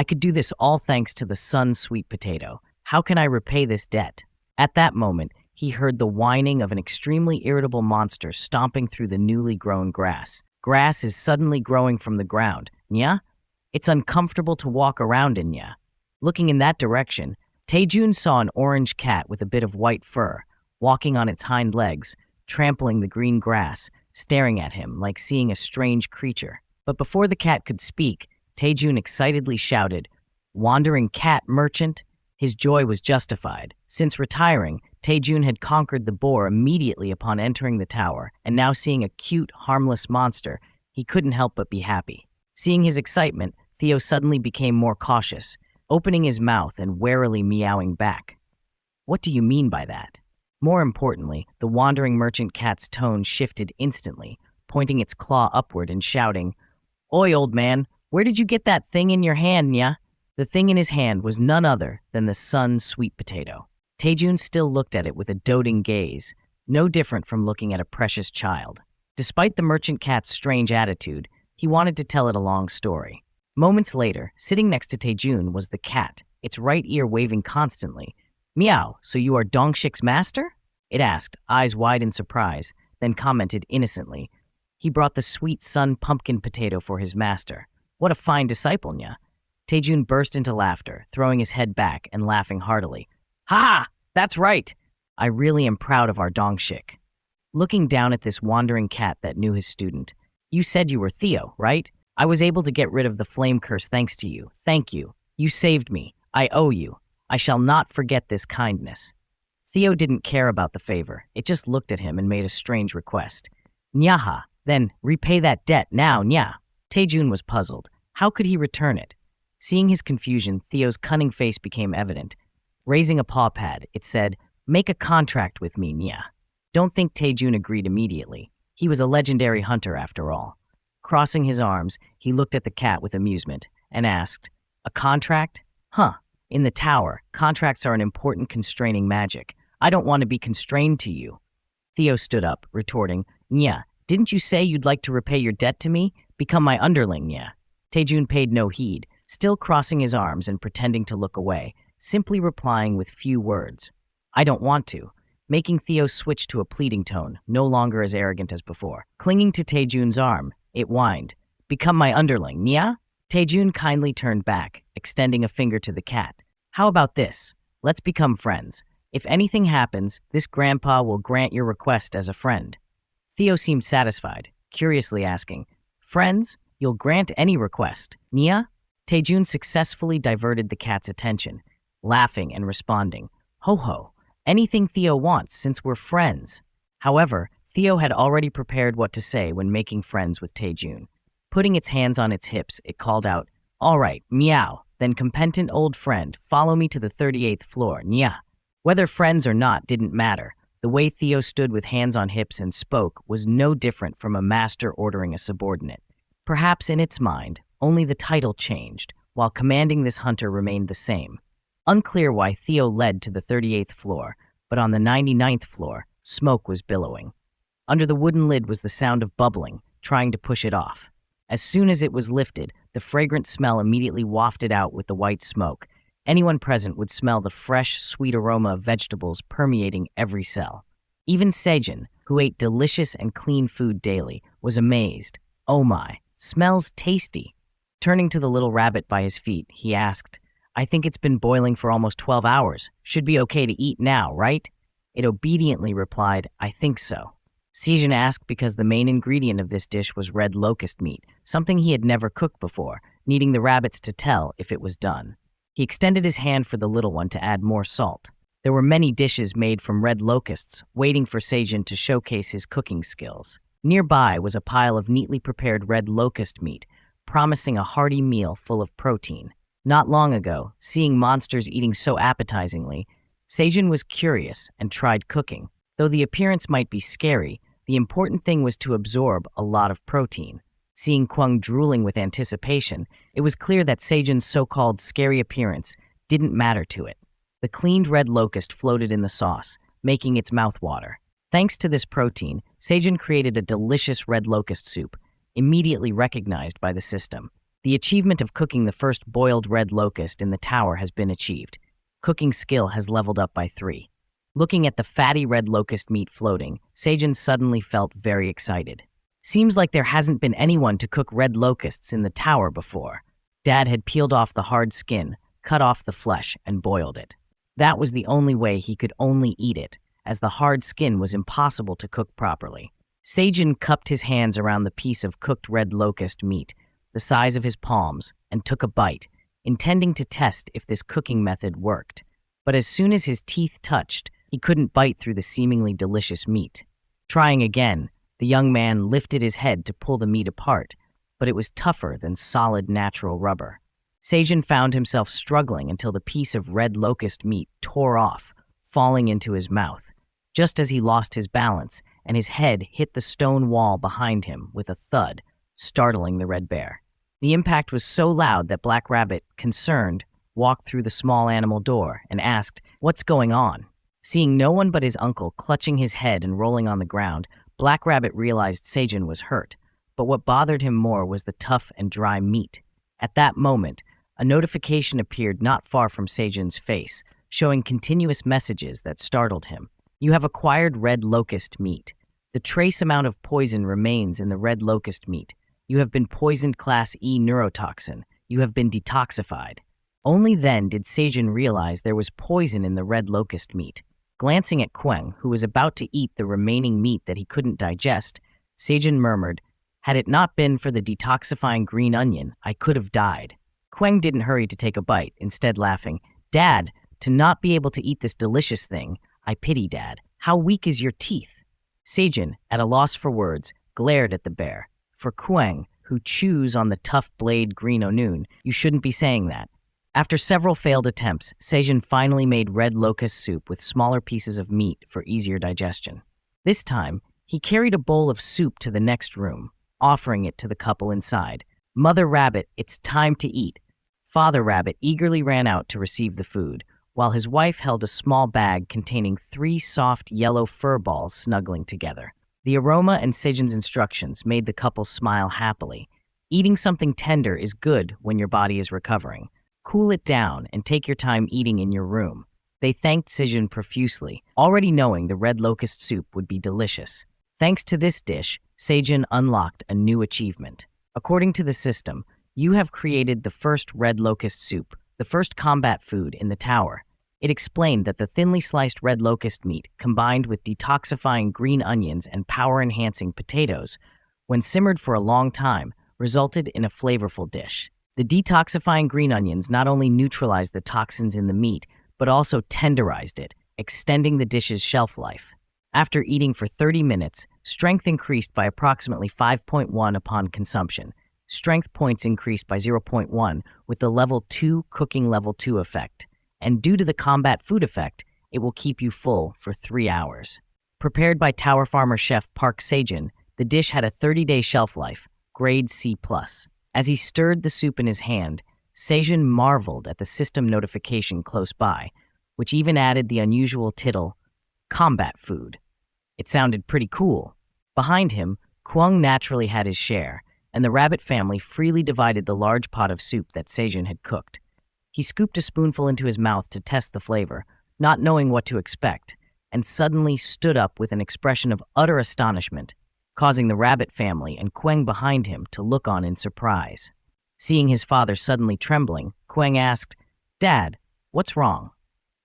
I could do this all thanks to the sun sweet potato. How can I repay this debt? At that moment, he heard the whining of an extremely irritable monster stomping through the newly grown grass. Grass is suddenly growing from the ground. Nya? It's uncomfortable to walk around in, nya. Looking in that direction, Taejun saw an orange cat with a bit of white fur, walking on its hind legs, trampling the green grass, staring at him like seeing a strange creature. But before the cat could speak, Taejun excitedly shouted, "Wandering cat merchant?" His joy was justified. Since retiring, Taejun had conquered the boar immediately upon entering the tower, and now seeing a cute, harmless monster, he couldn't help but be happy. Seeing his excitement, Theo suddenly became more cautious, opening his mouth and warily meowing back. "What do you mean by that?" More importantly, the wandering merchant cat's tone shifted instantly, pointing its claw upward and shouting, "Oi, old man, where did you get that thing in your hand, nya?" The thing in his hand was none other than the sun sweet potato. Taejun still looked at it with a doting gaze, no different from looking at a precious child. Despite the merchant cat's strange attitude, he wanted to tell it a long story. Moments later, sitting next to Taejun was the cat, its right ear waving constantly. "Meow, so you are Dongshik's master?" It asked, eyes wide in surprise, then commented innocently, "He brought the sweet sun pumpkin potato for his master. What a fine disciple, nya." Taejun burst into laughter, throwing his head back and laughing heartily. "Ha! That's right! I really am proud of our Dongshik." Looking down at this wandering cat that knew his student, "You said you were Theo, right? I was able to get rid of the flame curse thanks to you. Thank you. You saved me. I owe you. I shall not forget this kindness." Theo didn't care about the favor. It just looked at him and made a strange request. "Nyaha, then repay that debt now, nya." Taejun was puzzled. How could he return it? Seeing his confusion, Theo's cunning face became evident. Raising a paw pad, it said, "Make a contract with me, nya." Don't think Taejun agreed immediately. He was a legendary hunter after all. Crossing his arms, he looked at the cat with amusement and asked, "A contract? Huh. In the tower, contracts are an important constraining magic. I don't want to be constrained to you." Theo stood up, retorting, "Nya, didn't you say you'd like to repay your debt to me? Become my underling, nya." Taejun paid no heed, still crossing his arms and pretending to look away, simply replying with few words, "I don't want to," making Theo switch to a pleading tone, no longer as arrogant as before. Clinging to Taejun's arm, it whined, "Become my underling, nya?" Taejun kindly turned back, extending a finger to the cat. "How about this? Let's become friends. If anything happens, this grandpa will grant your request as a friend." Theo seemed satisfied, curiously asking, "Friends? You'll grant any request, nya?" Taejun successfully diverted the cat's attention, laughing and responding, "Ho ho, anything Theo wants since we're friends." However, Theo had already prepared what to say when making friends with Taejun. Putting its hands on its hips, it called out, "All right, meow, then competent old friend, follow me to the 38th floor, nya." Whether friends or not didn't matter. The way Theo stood with hands on hips and spoke was no different from a master ordering a subordinate. Perhaps in its mind, only the title changed, while commanding this hunter remained the same. Unclear why Theo led to the 38th floor, but on the 99th floor, smoke was billowing. Under the wooden lid was the sound of bubbling, trying to push it off. As soon as it was lifted, the fragrant smell immediately wafted out with the white smoke. Anyone present would smell the fresh, sweet aroma of vegetables permeating every cell. Even Sejin, who ate delicious and clean food daily, was amazed. "Oh my, smells tasty." Turning to the little rabbit by his feet, he asked, "I think it's been boiling for almost 12 hours. Should be okay to eat now, right?" It obediently replied, "I think so." Sejin asked because the main ingredient of this dish was red locust meat, something he had never cooked before, needing the rabbits to tell if it was done. He extended his hand for the little one to add more salt. There were many dishes made from red locusts, waiting for Sejin to showcase his cooking skills. Nearby was a pile of neatly prepared red locust meat, promising a hearty meal full of protein. Not long ago, seeing monsters eating so appetizingly, Sejin was curious and tried cooking. Though the appearance might be scary, the important thing was to absorb a lot of protein. Seeing Kwang drooling with anticipation, it was clear that Sejin's so-called scary appearance didn't matter to it. The cleaned red locust floated in the sauce, making its mouth water. Thanks to this protein, Sejin created a delicious red locust soup, immediately recognized by the system. The achievement of cooking the first boiled red locust in the tower has been achieved. Cooking skill has leveled up by 3. Looking at the fatty red locust meat floating, Seijin suddenly felt very excited. Seems like there hasn't been anyone to cook red locusts in the tower before. Dad had peeled off the hard skin, cut off the flesh, and boiled it. That was the only way he could only eat it, as the hard skin was impossible to cook properly. Seijin cupped his hands around the piece of cooked red locust meat, the size of his palms, and took a bite, intending to test if this cooking method worked. But as soon as his teeth touched, he couldn't bite through the seemingly delicious meat. Trying again, the young man lifted his head to pull the meat apart, but it was tougher than solid natural rubber. Seijin found himself struggling until the piece of red locust meat tore off, falling into his mouth, just as he lost his balance and his head hit the stone wall behind him with a thud, startling the red bear. The impact was so loud that Black Rabbit, concerned, walked through the small animal door and asked, "What's going on?" Seeing no one but his uncle clutching his head and rolling on the ground, Black Rabbit realized Seijin was hurt, but what bothered him more was the tough and dry meat. At that moment, a notification appeared not far from Seijin's face, showing continuous messages that startled him. You have acquired red locust meat. The trace amount of poison remains in the red locust meat. You have been poisoned Class E neurotoxin. You have been detoxified. Only then did Seijin realize there was poison in the red locust meat. Glancing at Queng, who was about to eat the remaining meat that he couldn't digest, Seijin murmured, "Had it not been for the detoxifying green onion, I could have died." Queng didn't hurry to take a bite, instead laughing, "Dad, to not be able to eat this delicious thing, I pity Dad. How weak is your teeth?" Seijin, at a loss for words, glared at the bear. For Queng, who chews on the tough blade green onion, you shouldn't be saying that. After several failed attempts, Seijin finally made red locust soup with smaller pieces of meat for easier digestion. This time, he carried a bowl of soup to the next room, offering it to the couple inside. "Mother Rabbit, it's time to eat." Father Rabbit eagerly ran out to receive the food, while his wife held a small bag containing 3 soft yellow fur balls snuggling together. The aroma and Seijin's instructions made the couple smile happily. Eating something tender is good when your body is recovering. Cool it down and take your time eating in your room. They thanked Seijin profusely, already knowing the red locust soup would be delicious. Thanks to this dish, Seijin unlocked a new achievement. According to the system, you have created the first red locust soup, the first combat food in the tower. It explained that the thinly sliced red locust meat, combined with detoxifying green onions and power-enhancing potatoes, when simmered for a long time, resulted in a flavorful dish. The detoxifying green onions not only neutralized the toxins in the meat, but also tenderized it, extending the dish's shelf life. After eating for 30 minutes, strength increased by approximately 5.1 upon consumption. Strength points increased by 0.1 with the Level 2 Cooking Level 2 effect. And due to the combat food effect, it will keep you full for 3 hours. Prepared by Tower Farmer Chef Park Seijin, the dish had a 30-day shelf life, grade C+. As he stirred the soup in his hand, Seijin marveled at the system notification close by, which even added the unusual tittle, "Combat Food." It sounded pretty cool. Behind him, Queng naturally had his share, and the rabbit family freely divided the large pot of soup that Seijin had cooked. He scooped a spoonful into his mouth to test the flavor, not knowing what to expect, and suddenly stood up with an expression of utter astonishment, causing the rabbit family and Queng behind him to look on in surprise. Seeing his father suddenly trembling, Queng asked, "Dad, what's wrong?"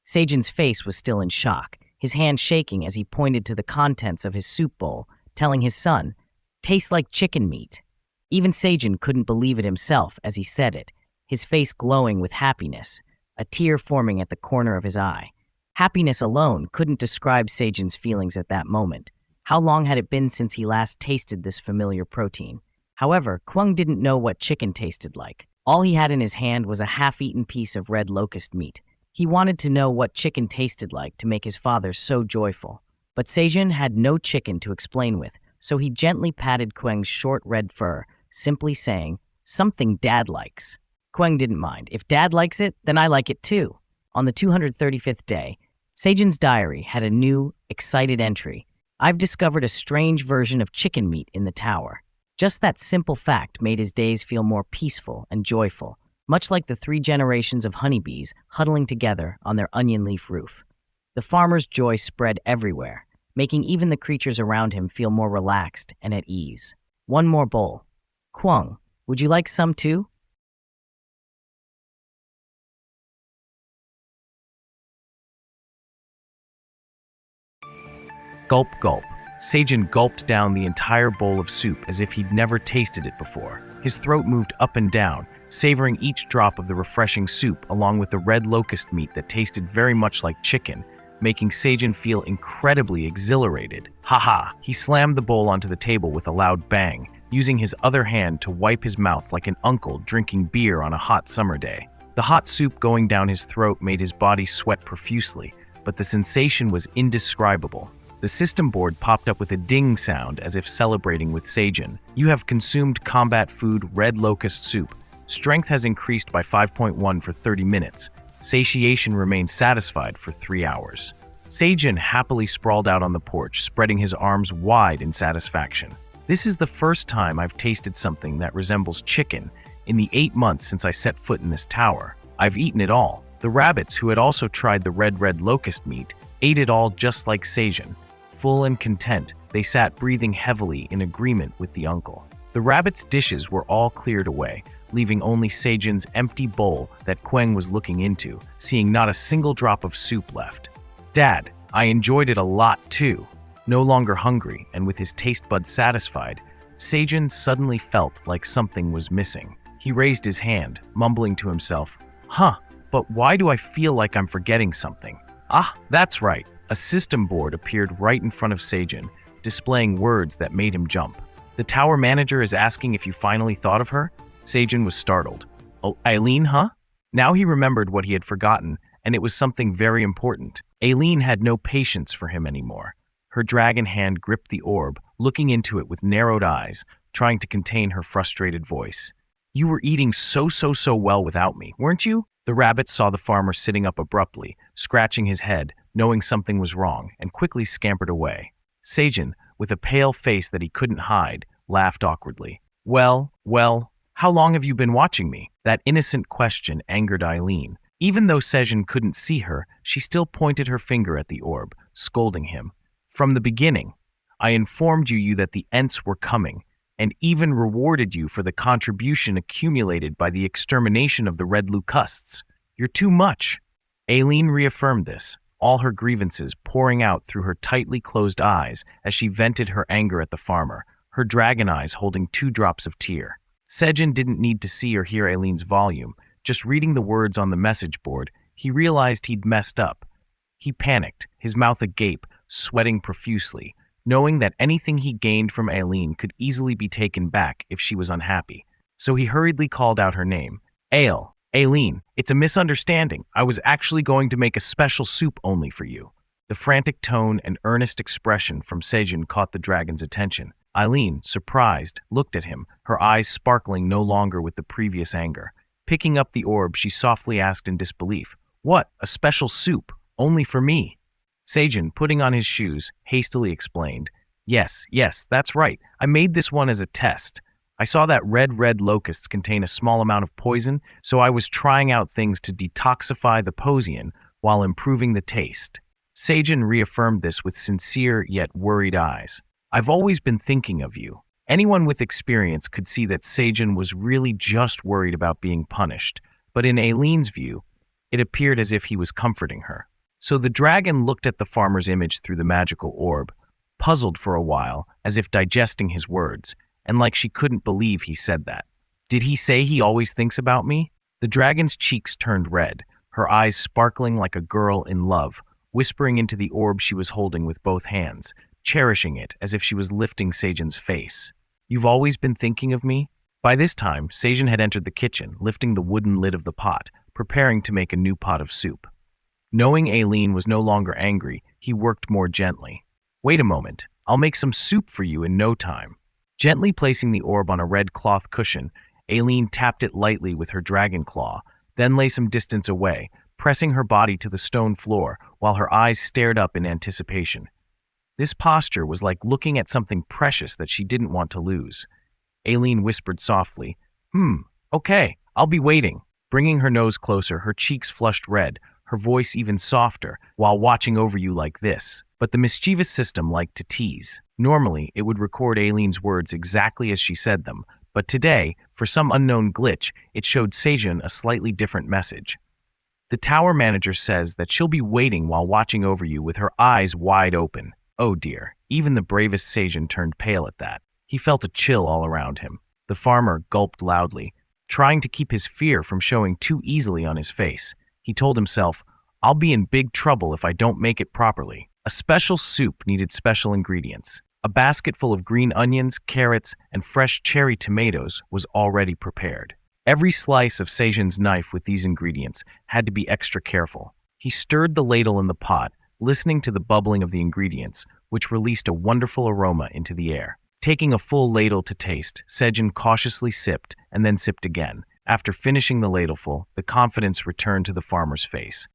Seijin's face was still in shock, his hand shaking as he pointed to the contents of his soup bowl, telling his son, "Tastes like chicken meat." Even Seijin couldn't believe it himself as he said it, his face glowing with happiness, a tear forming at the corner of his eye. Happiness alone couldn't describe Seijin's feelings at that moment. How long had it been since he last tasted this familiar protein? However, Queng didn't know what chicken tasted like. All he had in his hand was a half-eaten piece of red locust meat. He wanted to know what chicken tasted like to make his father so joyful. But Seijin had no chicken to explain with, so he gently patted Queng's short red fur, simply saying, "Something Dad likes." Queng didn't mind. "If Dad likes it, then I like it too." On the 235th day, Seijin's diary had a new, excited entry. "I've discovered a strange version of chicken meat in the tower." Just that simple fact made his days feel more peaceful and joyful, much like the 3 generations of honeybees huddling together on their onion leaf roof. The farmer's joy spread everywhere, making even the creatures around him feel more relaxed and at ease. One more bowl. Kwang, would you like some too? Gulp, gulp. Seijin gulped down the entire bowl of soup as if he'd never tasted it before. His throat moved up and down, savoring each drop of the refreshing soup along with the red locust meat that tasted very much like chicken, making Seijin feel incredibly exhilarated. Haha! He slammed the bowl onto the table with a loud bang, using his other hand to wipe his mouth like an uncle drinking beer on a hot summer day. The hot soup going down his throat made his body sweat profusely, but the sensation was indescribable. The system board popped up with a ding sound as if celebrating with Seijin. You have consumed combat food red locust soup. Strength has increased by 5.1 for 30 minutes. Satiation remains satisfied for 3 hours. Seijin happily sprawled out on the porch, spreading his arms wide in satisfaction. This is the first time I've tasted something that resembles chicken in the 8 months since I set foot in this tower. I've eaten it all. The rabbits, who had also tried the red locust meat, ate it all just like Seijin. Full and content, they sat breathing heavily in agreement with the uncle. The rabbits' dishes were all cleared away, leaving only Seijin's empty bowl that Kwang was looking into, seeing not a single drop of soup left. Dad, I enjoyed it a lot too. No longer hungry and with his taste buds satisfied, Seijin suddenly felt like something was missing. He raised his hand, mumbling to himself, but why do I feel like I'm forgetting something? Ah, that's right. A system board appeared right in front of Seijin, displaying words that made him jump. The tower manager is asking if you finally thought of her? Seijin was startled. Oh, Aileen, huh? Now he remembered what he had forgotten, and it was something very important. Aileen had no patience for him anymore. Her dragon hand gripped the orb, looking into it with narrowed eyes, trying to contain her frustrated voice. You were eating so well without me, weren't you? The rabbit saw the farmer sitting up abruptly, scratching his head, knowing something was wrong, and quickly scampered away. Seijin, with a pale face that he couldn't hide, laughed awkwardly. Well, how long have you been watching me? That innocent question angered Aileen. Even though Seijin couldn't see her, she still pointed her finger at the orb, scolding him. From the beginning, I informed you that the Ents were coming, and even rewarded you for the contribution accumulated by the extermination of the red locusts. You're too much. Aileen reaffirmed this, all her grievances pouring out through her tightly closed eyes as she vented her anger at the farmer, her dragon eyes holding 2 drops of tear. Seijin didn't need to see or hear Aileen's volume. Just reading the words on the message board, he realized he'd messed up. He panicked, his mouth agape, sweating profusely, knowing that anything he gained from Aileen could easily be taken back if she was unhappy. So he hurriedly called out her name. Aileen, it's a misunderstanding. I was actually going to make a special soup only for you. The frantic tone and earnest expression from Seijin caught the dragon's attention. Aileen, surprised, looked at him, her eyes sparkling no longer with the previous anger. Picking up the orb, she softly asked in disbelief, What, a special soup? Only for me? Seijin, putting on his shoes, hastily explained, Yes, that's right. I made this one as a test. I saw that red locusts contain a small amount of poison, so I was trying out things to detoxify the poison while improving the taste. Seijin reaffirmed this with sincere yet worried eyes. I've always been thinking of you. Anyone with experience could see that Seijin was really just worried about being punished, but in Aileen's view, it appeared as if he was comforting her. So the dragon looked at the farmer's image through the magical orb, puzzled for a while, as if digesting his words, and like she couldn't believe he said that. Did he say he always thinks about me? The dragon's cheeks turned red, her eyes sparkling like a girl in love, whispering into the orb she was holding with both hands, cherishing it as if she was lifting Seijin's face. You've always been thinking of me? By this time, Seijin had entered the kitchen, lifting the wooden lid of the pot, preparing to make a new pot of soup. Knowing Aileen was no longer angry, he worked more gently. Wait a moment, I'll make some soup for you in no time. Gently placing the orb on a red cloth cushion, Aileen tapped it lightly with her dragon claw, then lay some distance away, pressing her body to the stone floor while her eyes stared up in anticipation. This posture was like looking at something precious that she didn't want to lose. Aileen whispered softly. Okay, I'll be waiting. Bringing her nose closer, her cheeks flushed red, her voice even softer, while watching over you like this. But the mischievous system liked to tease. Normally, it would record Aileen's words exactly as she said them, but today, for some unknown glitch, it showed Sejun a slightly different message. The tower manager says that she'll be waiting while watching over you with her eyes wide open. Oh dear, even the bravest Sejun turned pale at that. He felt a chill all around him. The farmer gulped loudly, trying to keep his fear from showing too easily on his face. He told himself, I'll be in big trouble if I don't make it properly. A special soup needed special ingredients. A basket full of green onions, carrots, and fresh cherry tomatoes was already prepared. Every slice of Sejun's knife with these ingredients had to be extra careful. He stirred the ladle in the pot, listening to the bubbling of the ingredients, which released a wonderful aroma into the air. Taking a full ladle to taste, Sejun cautiously sipped and then sipped again. After finishing the ladleful, the confidence returned to the farmer's face.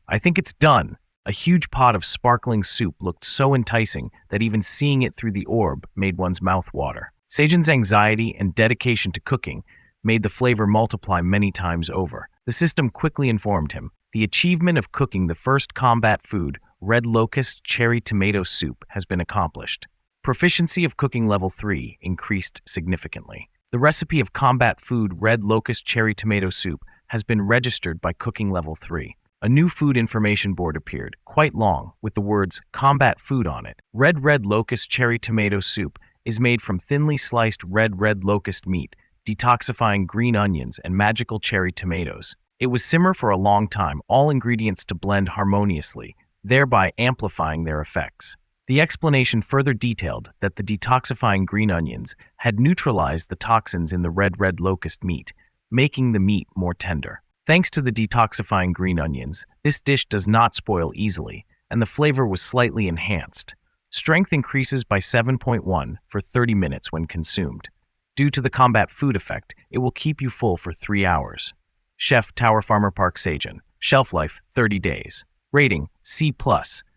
I think it's done. A huge pot of sparkling soup looked so enticing that even seeing it through the orb made one's mouth water. Sejun's anxiety and dedication to cooking made the flavor multiply many times over. The system quickly informed him. The achievement of cooking the first combat food, red locust cherry tomato soup, has been accomplished. Proficiency of cooking level 3 increased significantly. The recipe of combat food red locust cherry tomato soup has been registered by cooking level 3. A new food information board appeared, quite long, with the words combat food on it. Red locust cherry tomato soup is made from thinly sliced red locust meat, detoxifying green onions, and magical cherry tomatoes. It was simmer for a long time, all ingredients to blend harmoniously, thereby amplifying their effects. The explanation further detailed that the detoxifying green onions had neutralized the toxins in the red locust meat, making the meat more tender. Thanks to the detoxifying green onions, this dish does not spoil easily, and the flavor was slightly enhanced. Strength increases by 7.1 for 30 minutes when consumed. Due to the combat food effect, it will keep you full for 3 hours. Chef Tower Farmer Park Sejun. Shelf life 30 days. Rating C+.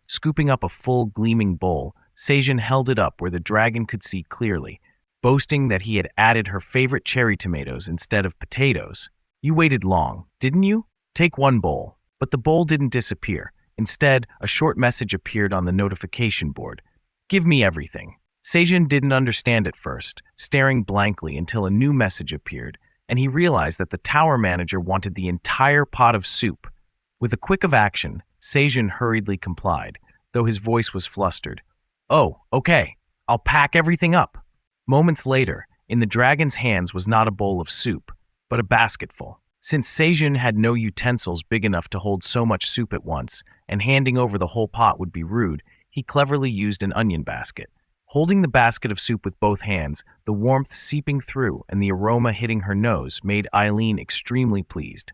Scooping up a full gleaming bowl, Sejun held it up where the dragon could see clearly, boasting that he had added her favorite cherry tomatoes instead of potatoes. You waited long, didn't you? Take one bowl. But the bowl didn't disappear. Instead, a short message appeared on the notification board. Give me everything. Sejun didn't understand at first, staring blankly until a new message appeared, and he realized that the tower manager wanted the entire pot of soup. With a quick of action, Sejun hurriedly complied, though his voice was flustered. Oh, okay. I'll pack everything up. Moments later, in the dragon's hands was not a bowl of soup, but a basketful. Since Sejun had no utensils big enough to hold so much soup at once, and handing over the whole pot would be rude, he cleverly used an onion basket. Holding the basket of soup with both hands, the warmth seeping through and the aroma hitting her nose made Aileen extremely pleased.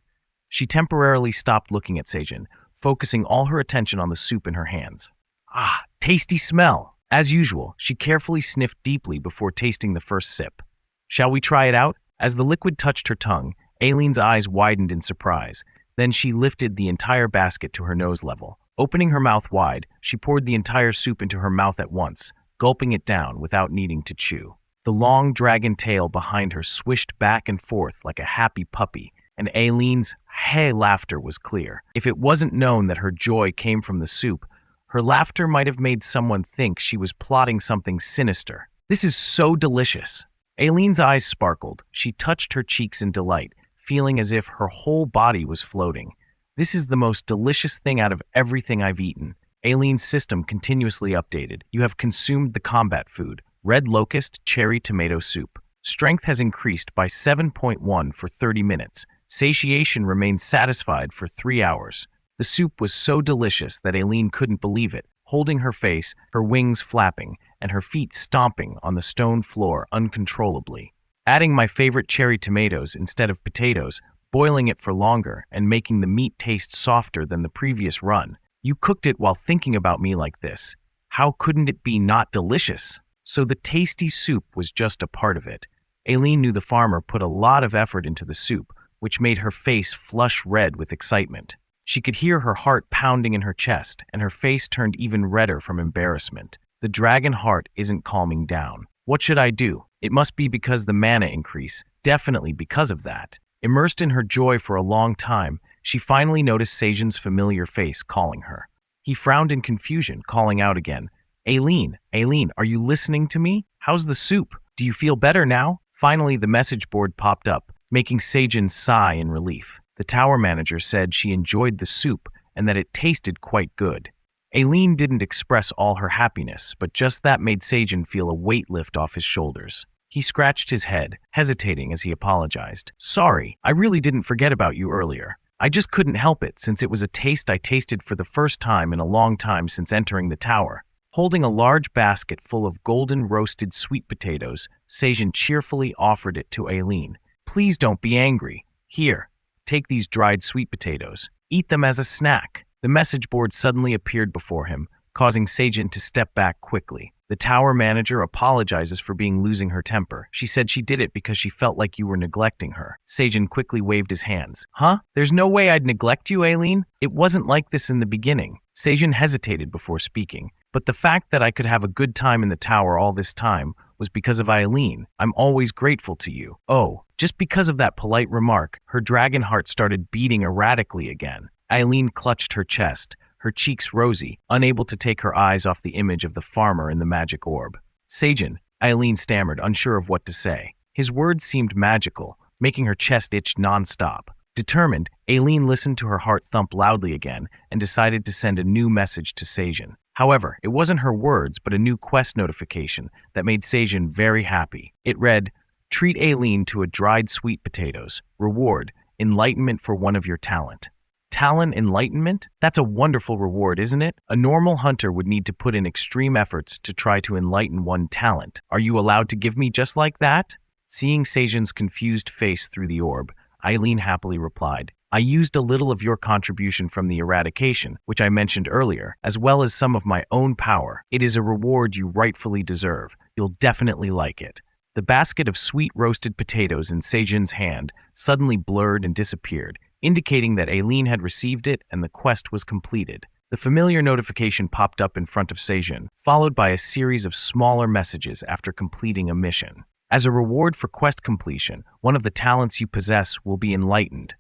She temporarily stopped looking at Sejun, focusing all her attention on the soup in her hands. Ah, tasty smell! As usual, she carefully sniffed deeply before tasting the first sip. Shall we try it out? As the liquid touched her tongue, Aileen's eyes widened in surprise. Then she lifted the entire basket to her nose level. Opening her mouth wide, she poured the entire soup into her mouth at once, gulping it down without needing to chew. The long dragon tail behind her swished back and forth like a happy puppy, and Aileen's hey laughter was clear. If it wasn't known that her joy came from the soup, her laughter might have made someone think she was plotting something sinister. This is so delicious. Aileen's eyes sparkled. She touched her cheeks in delight, feeling as if her whole body was floating. This is the most delicious thing out of everything I've eaten. Aileen's system continuously updated. You have consumed the combat food, red locust cherry tomato soup. Strength has increased by 7.1 for 30 minutes. Satiation remains satisfied for 3 hours. The soup was so delicious that Aileen couldn't believe it, holding her face, her wings flapping, and her feet stomping on the stone floor uncontrollably. Adding my favorite cherry tomatoes instead of potatoes, boiling it for longer, and making the meat taste softer than the previous run. You cooked it while thinking about me like this. How couldn't it be not delicious? So the tasty soup was just a part of it. Aileen knew the farmer put a lot of effort into the soup, which made her face flush red with excitement. She could hear her heart pounding in her chest, and her face turned even redder from embarrassment. The dragon heart isn't calming down. What should I do? It must be because the mana increase. Definitely because of that. Immersed in her joy for a long time, she finally noticed Sejin's familiar face calling her. He frowned in confusion, calling out again, Aileen, Aileen, are you listening to me? How's the soup? Do you feel better now? Finally, the message board popped up, making Sejin sigh in relief. The tower manager said she enjoyed the soup and that it tasted quite good. Aileen didn't express all her happiness, but just that made Sejin feel a weight lift off his shoulders. He scratched his head, hesitating as he apologized. Sorry, I really didn't forget about you earlier. I just couldn't help it since it was a taste I tasted for the first time in a long time since entering the tower. Holding a large basket full of golden roasted sweet potatoes, Sejin cheerfully offered it to Aileen. Please don't be angry. Here, take these dried sweet potatoes. Eat them as a snack. The message board suddenly appeared before him, causing Sejin to step back quickly. The tower manager apologizes for losing her temper. She said she did it because she felt like you were neglecting her. Sejin quickly waved his hands. Huh? There's no way I'd neglect you, Aileen? It wasn't like this in the beginning. Sejin hesitated before speaking. But the fact that I could have a good time in the tower all this time was because of Aileen. I'm always grateful to you. Oh, just because of that polite remark, her dragon heart started beating erratically again. Aileen clutched her chest, her cheeks rosy, unable to take her eyes off the image of the farmer in the magic orb. Sejin, Aileen stammered, unsure of what to say. His words seemed magical, making her chest itch nonstop. Determined, Aileen listened to her heart thump loudly again and decided to send a new message to Sejin. However, it wasn't her words but a new quest notification that made Sejin very happy. It read, Treat Aileen to a dried sweet potatoes. Reward, enlightenment for one of your talent. Talent enlightenment? That's a wonderful reward, isn't it? A normal hunter would need to put in extreme efforts to try to enlighten one talent. Are you allowed to give me just like that? Seeing Sejin's confused face through the orb, Aileen happily replied, I used a little of your contribution from the eradication, which I mentioned earlier, as well as some of my own power. It is a reward you rightfully deserve. You'll definitely like it. The basket of sweet roasted potatoes in Sejin's hand suddenly blurred and disappeared, indicating that Aileen had received it and the quest was completed. The familiar notification popped up in front of Sejin, followed by a series of smaller messages after completing a mission. As a reward for quest completion, one of the talents you possess will be enlightened.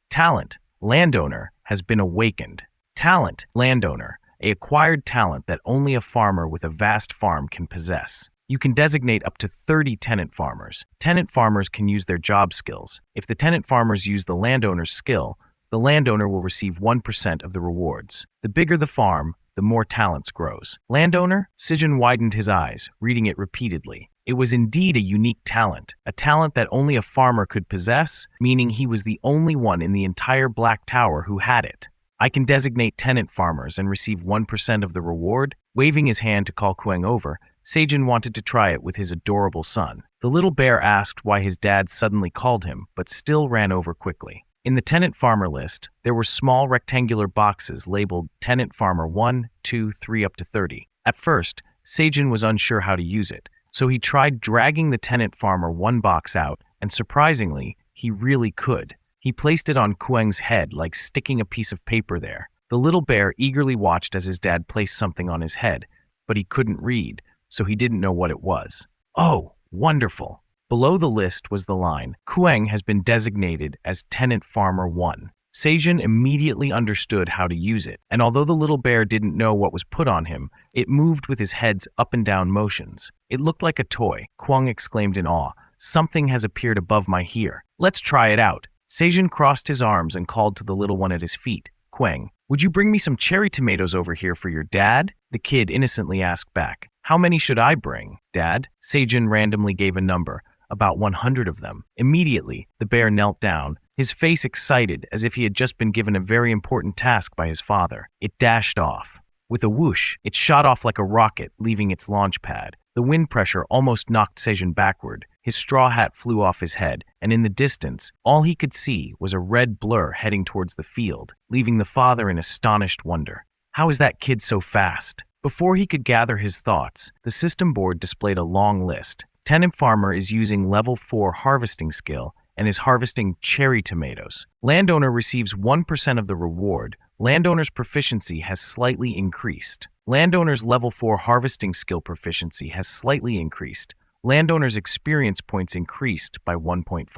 Talent, landowner, has been awakened. Talent, landowner, an acquired talent that only a farmer with a vast farm can possess. You can designate up to 30 tenant farmers. Tenant farmers can use their job skills. If the tenant farmers use the landowner's skill, the landowner will receive 1% of the rewards. The bigger the farm, the more talents grows. Landowner? Sejin widened his eyes, reading it repeatedly. It was indeed a unique talent, a talent that only a farmer could possess, meaning he was the only one in the entire Black Tower who had it. I can designate tenant farmers and receive 1% of the reward. Waving his hand to call Kueng over, Sejin wanted to try it with his adorable son. The little bear asked why his dad suddenly called him, but still ran over quickly. In the tenant farmer list, there were small rectangular boxes labeled Tenant Farmer 1, 2, 3 up to 30. At first, Sejin was unsure how to use it, so he tried dragging the Tenant Farmer 1 box out, and surprisingly, he really could. He placed it on Kueng's head like sticking a piece of paper there. The little bear eagerly watched as his dad placed something on his head, but he couldn't read, so he didn't know what it was. Oh, wonderful! Below the list was the line, Kueng has been designated as Tenant Farmer 1. Sejin immediately understood how to use it, and although the little bear didn't know what was put on him, it moved with his head's up and down motions. It looked like a toy. Kueng exclaimed in awe, Something has appeared above my ear. Let's try it out. Sejin crossed his arms and called to the little one at his feet. Kueng, would you bring me some cherry tomatoes over here for your dad? The kid innocently asked back. How many should I bring, Dad? Sejin randomly gave a number, about 100 of them. Immediately, the bear knelt down, his face excited as if he had just been given a very important task by his father. It dashed off. With a whoosh, it shot off like a rocket, leaving its launch pad. The wind pressure almost knocked Sejin backward. His straw hat flew off his head, and in the distance, all he could see was a red blur heading towards the field, leaving the father in astonished wonder. How is that kid so fast? Before he could gather his thoughts, the system board displayed a long list. Tenant Farmer is using level 4 harvesting skill and is harvesting cherry tomatoes. Landowner receives 1% of the reward. Landowner's proficiency has slightly increased. Landowner's level 4 harvesting skill proficiency has slightly increased. Landowner's experience points increased by 1.5.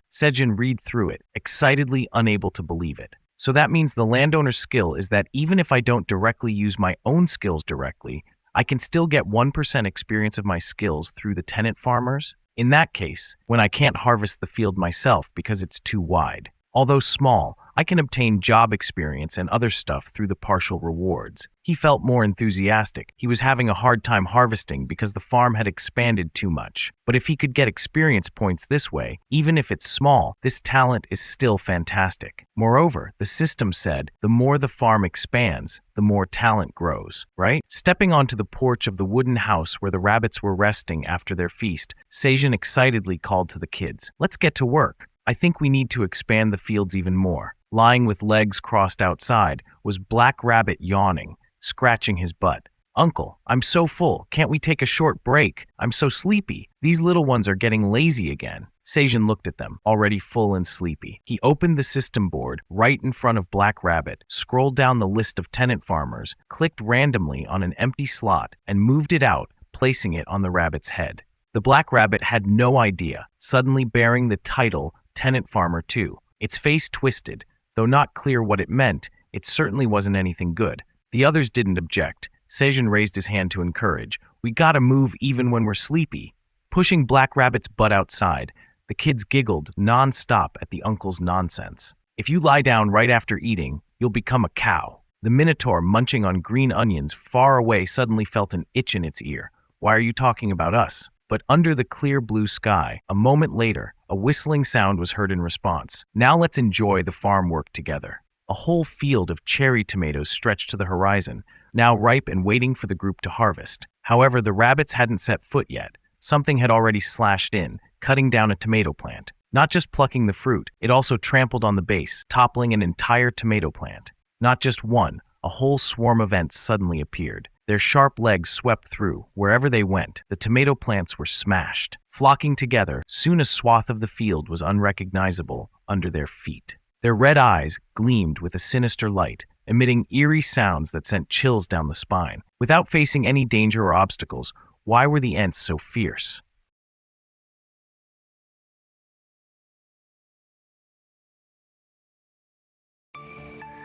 Sejin read through it, excitedly unable to believe it. So that means the landowner's skill is that even if I don't directly use my own skills directly, I can still get 1% experience of my skills through the tenant farmers? In that case, when I can't harvest the field myself because it's too wide. Although small, I can obtain job experience and other stuff through the partial rewards. He felt more enthusiastic. He was having a hard time harvesting because the farm had expanded too much. But if he could get experience points this way, even if it's small, this talent is still fantastic. Moreover, the system said the more the farm expands, the more talent grows, right? Stepping onto the porch of the wooden house where the rabbits were resting after their feast, Sejin excitedly called to the kids, "Let's get to work. I think we need to expand the fields even more." Lying with legs crossed outside was Black Rabbit yawning, scratching his butt. "Uncle, I'm so full. Can't we take a short break? I'm so sleepy. These little ones are getting lazy again." Sejin looked at them, already full and sleepy. He opened the system board right in front of Black Rabbit, scrolled down the list of tenant farmers, clicked randomly on an empty slot, and moved it out, placing it on the rabbit's head. The Black Rabbit had no idea, suddenly bearing the title Tenant Farmer 2. Its face twisted. Though not clear what it meant, it certainly wasn't anything good. The others didn't object. Sejin raised his hand to encourage. "We gotta move even when we're sleepy." Pushing Black Rabbit's butt outside, the kids giggled non-stop at the uncle's nonsense. "If you lie down right after eating, you'll become a cow." The Minotaur, munching on green onions far away, suddenly felt an itch in its ear. "Why are you talking about us?" But under the clear blue sky, a moment later, a whistling sound was heard in response. "Now let's enjoy the farm work together." A whole field of cherry tomatoes stretched to the horizon, now ripe and waiting for the group to harvest. However, the rabbits hadn't set foot yet. Something had already slashed in, cutting down a tomato plant. Not just plucking the fruit, it also trampled on the base, toppling an entire tomato plant. Not just one, a whole swarm of ants suddenly appeared. Their sharp legs swept through. Wherever they went, the tomato plants were smashed. Flocking together, soon a swath of the field was unrecognizable under their feet. Their red eyes gleamed with a sinister light, emitting eerie sounds that sent chills down the spine. Without facing any danger or obstacles, why were the ants so fierce?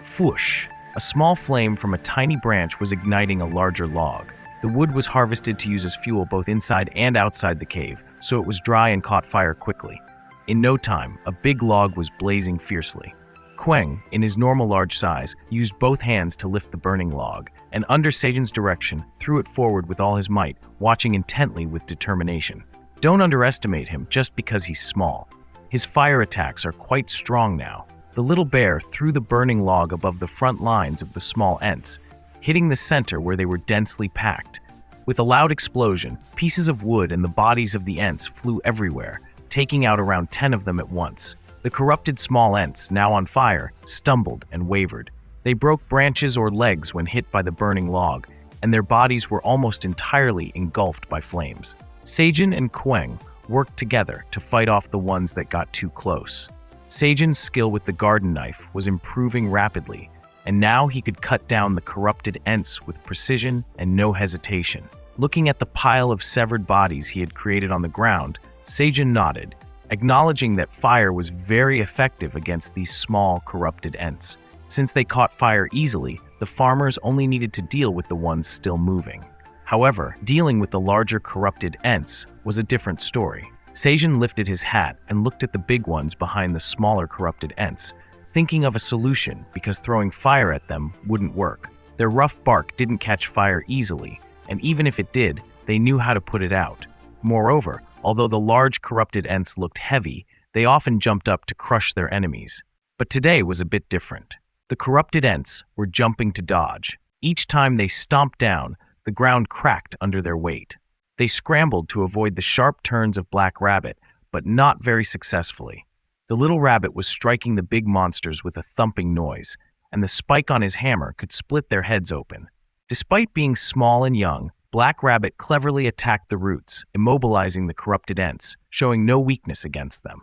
Fwoosh! A small flame from a tiny branch was igniting a larger log. The wood was harvested to use as fuel both inside and outside the cave, so it was dry and caught fire quickly. In no time, a big log was blazing fiercely. Queng, in his normal large size, used both hands to lift the burning log, and under Sejin's direction, threw it forward with all his might, watching intently with determination. Don't underestimate him just because he's small. His fire attacks are quite strong now. The little bear threw the burning log above the front lines of the small ants, hitting the center where they were densely packed. With a loud explosion, pieces of wood and the bodies of the ants flew everywhere, taking out around 10 of them at once. The corrupted small ants, now on fire, stumbled and wavered. They broke branches or legs when hit by the burning log, and their bodies were almost entirely engulfed by flames. Sejin and Queng worked together to fight off the ones that got too close. Sejin's skill with the garden knife was improving rapidly, and now he could cut down the corrupted ants with precision and no hesitation. Looking at the pile of severed bodies he had created on the ground, Sejin nodded, acknowledging that fire was very effective against these small, corrupted ants. Since they caught fire easily, the farmers only needed to deal with the ones still moving. However, dealing with the larger corrupted ants was a different story. Sejin lifted his hat and looked at the big ones behind the smaller corrupted ants, thinking of a solution because throwing fire at them wouldn't work. Their rough bark didn't catch fire easily, and even if it did, they knew how to put it out. Moreover, although the large corrupted ants looked heavy, they often jumped up to crush their enemies. But today was a bit different. The corrupted ants were jumping to dodge. Each time they stomped down, the ground cracked under their weight. They scrambled to avoid the sharp turns of Black Rabbit, but not very successfully. The little rabbit was striking the big monsters with a thumping noise, and the spike on his hammer could split their heads open. Despite being small and young, Black Rabbit cleverly attacked the roots, immobilizing the corrupted ants, showing no weakness against them.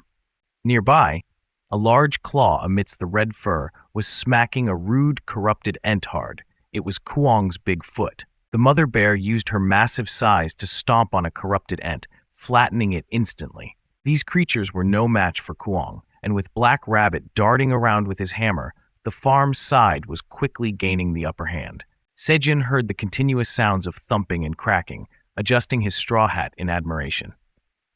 Nearby, a large claw amidst the red fur was smacking a rude, corrupted ant hard. It was Kuong's big foot. The mother bear used her massive size to stomp on a corrupted ant, flattening it instantly. These creatures were no match for Kwong, and with Black Rabbit darting around with his hammer, the farm's side was quickly gaining the upper hand. Sejin heard the continuous sounds of thumping and cracking, adjusting his straw hat in admiration.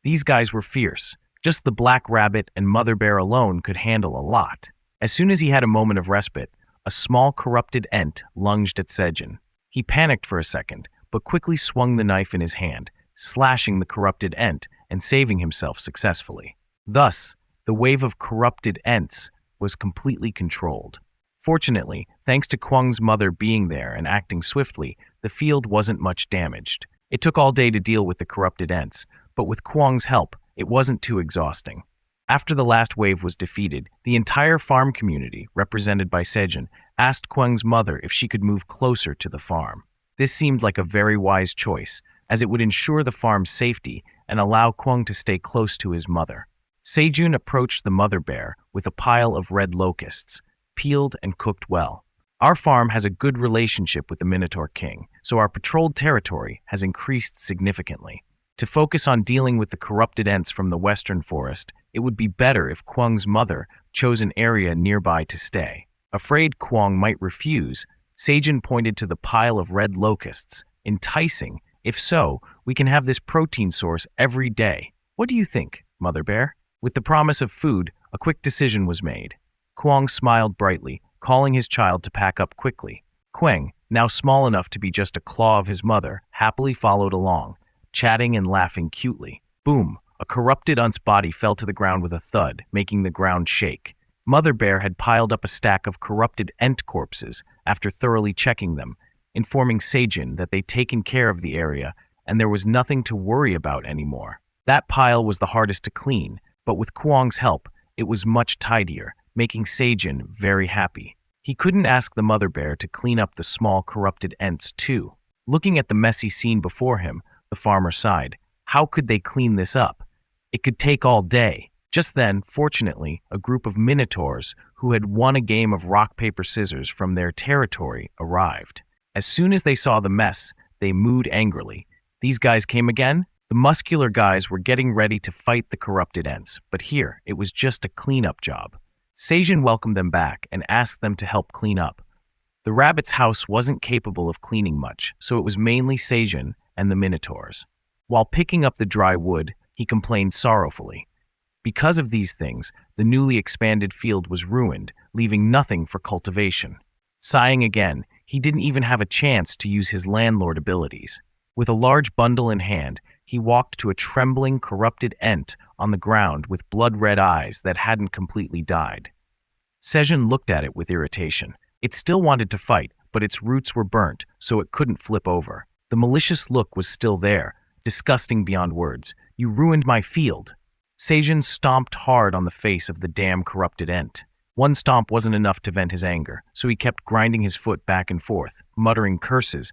These guys were fierce. Just the Black Rabbit and Mother Bear alone could handle a lot. As soon as he had a moment of respite, a small corrupted ent lunged at Sejin. He panicked for a second, but quickly swung the knife in his hand, slashing the corrupted ent and saving himself successfully. Thus, the wave of corrupted ents was completely controlled. Fortunately, thanks to Kwang's mother being there and acting swiftly, the field wasn't much damaged. It took all day to deal with the corrupted ents, but with Kwang's help, it wasn't too exhausting. After the last wave was defeated, the entire farm community, represented by Sejin, asked Kwang's mother if she could move closer to the farm. This seemed like a very wise choice, as it would ensure the farm's safety and allow Kwang to stay close to his mother. Sejun approached the mother bear with a pile of red locusts, peeled and cooked well. Our farm has a good relationship with the Minotaur King, so our patrolled territory has increased significantly. To focus on dealing with the corrupted ents from the western forest, it would be better if Kwang's mother chose an area nearby to stay. Afraid Kwang might refuse, Sejun pointed to the pile of red locusts. Enticing. If so, we can have this protein source every day. What do you think, Mother Bear? With the promise of food, a quick decision was made. Kwang smiled brightly, calling his child to pack up quickly. Kwang, now small enough to be just a claw of his mother, happily followed along, chatting and laughing cutely. Boom! A corrupted unt's body fell to the ground with a thud, making the ground shake. Mother Bear had piled up a stack of corrupted ent corpses after thoroughly checking them, informing Sejin that they'd taken care of the area and there was nothing to worry about anymore. That pile was the hardest to clean, but with Kwang's help, it was much tidier, making Sejin very happy. He couldn't ask the mother bear to clean up the small corrupted ents too. Looking at the messy scene before him, the farmer sighed. How could they clean this up? It could take all day. Just then, fortunately, a group of minotaurs who had won a game of rock, paper, scissors from their territory arrived. As soon as they saw the mess, they mooed angrily. These guys came again? The muscular guys were getting ready to fight the corrupted ents, but here, it was just a cleanup job. Sejin welcomed them back and asked them to help clean up. The rabbit's house wasn't capable of cleaning much, so it was mainly Sejin and the minotaurs. While picking up the dry wood, he complained sorrowfully. Because of these things, the newly expanded field was ruined, leaving nothing for cultivation. Sighing again, he didn't even have a chance to use his landlord abilities. With a large bundle in hand, he walked to a trembling, corrupted ent on the ground with blood-red eyes that hadn't completely died. Sejin looked at it with irritation. It still wanted to fight, but its roots were burnt, so it couldn't flip over. The malicious look was still there, disgusting beyond words. You ruined my field. Sejin stomped hard on the face of the damn corrupted ent. One stomp wasn't enough to vent his anger, so he kept grinding his foot back and forth, muttering curses.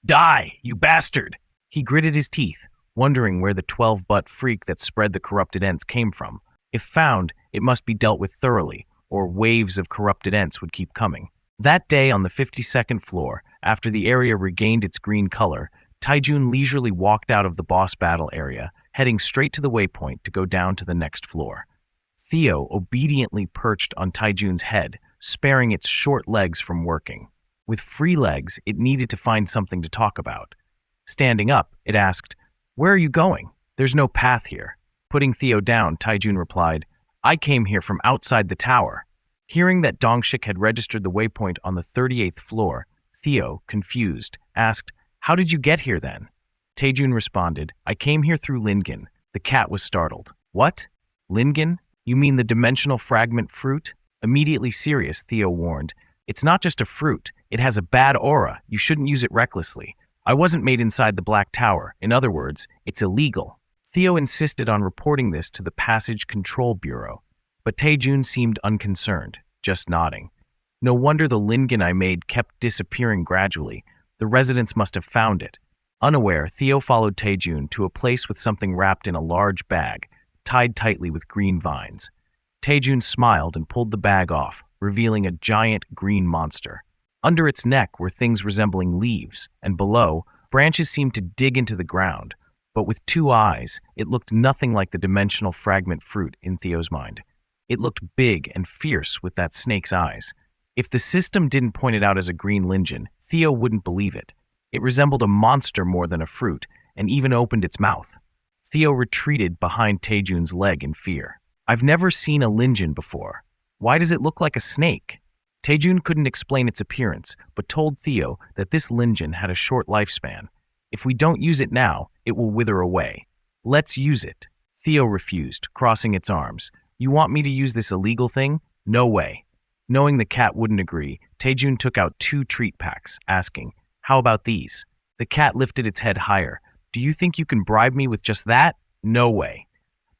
Die, you bastard! He gritted his teeth, wondering where the 12-butt freak that spread the corrupted ents came from. If found, it must be dealt with thoroughly, or waves of corrupted ents would keep coming. That day on the 52nd floor, after the area regained its green color, Taijun leisurely walked out of the boss battle area, heading straight to the waypoint to go down to the next floor. Theo obediently perched on Taijun's head, sparing its short legs from working. With free legs, it needed to find something to talk about. Standing up, it asked, "Where are you going? There's no path here." Putting Theo down, Taijun replied, "I came here from outside the tower." Hearing that Dongshik had registered the waypoint on the 38th floor, Theo, confused, asked, "How did you get here then?" Taijun responded, "I came here through Lingen." The cat was startled. "What? Lingen? You mean the dimensional fragment fruit?" Immediately serious, Theo warned, "It's not just a fruit. It has a bad aura. You shouldn't use it recklessly. I wasn't made inside the Black Tower. In other words, it's illegal." Theo insisted on reporting this to the Passage Control Bureau, but Taijun seemed unconcerned, just nodding. No wonder the Lingen I made kept disappearing gradually. The residents must have found it. Unaware, Theo followed Taijun to a place with something wrapped in a large bag, tied tightly with green vines. Taijun smiled and pulled the bag off, revealing a giant green monster. Under its neck were things resembling leaves, and below, branches seemed to dig into the ground. but with two eyes, it looked nothing like the dimensional fragment fruit in Theo's mind. It looked big and fierce with that snake's eyes. If the system didn't point it out as a green lingen, Theo wouldn't believe it. It resembled a monster more than a fruit, and even opened its mouth. Theo retreated behind Taejun's leg in fear. I've never seen a lingen before. Why does it look like a snake? Taejun couldn't explain its appearance, but told Theo that this lingen had a short lifespan. If we don't use it now, it will wither away. Let's use it. Theo refused, crossing its arms. You want me to use this illegal thing? No way. Knowing the cat wouldn't agree, Taejun took out 2 treat packs, asking, how about these? The cat lifted its head higher. Do you think you can bribe me with just that? No way.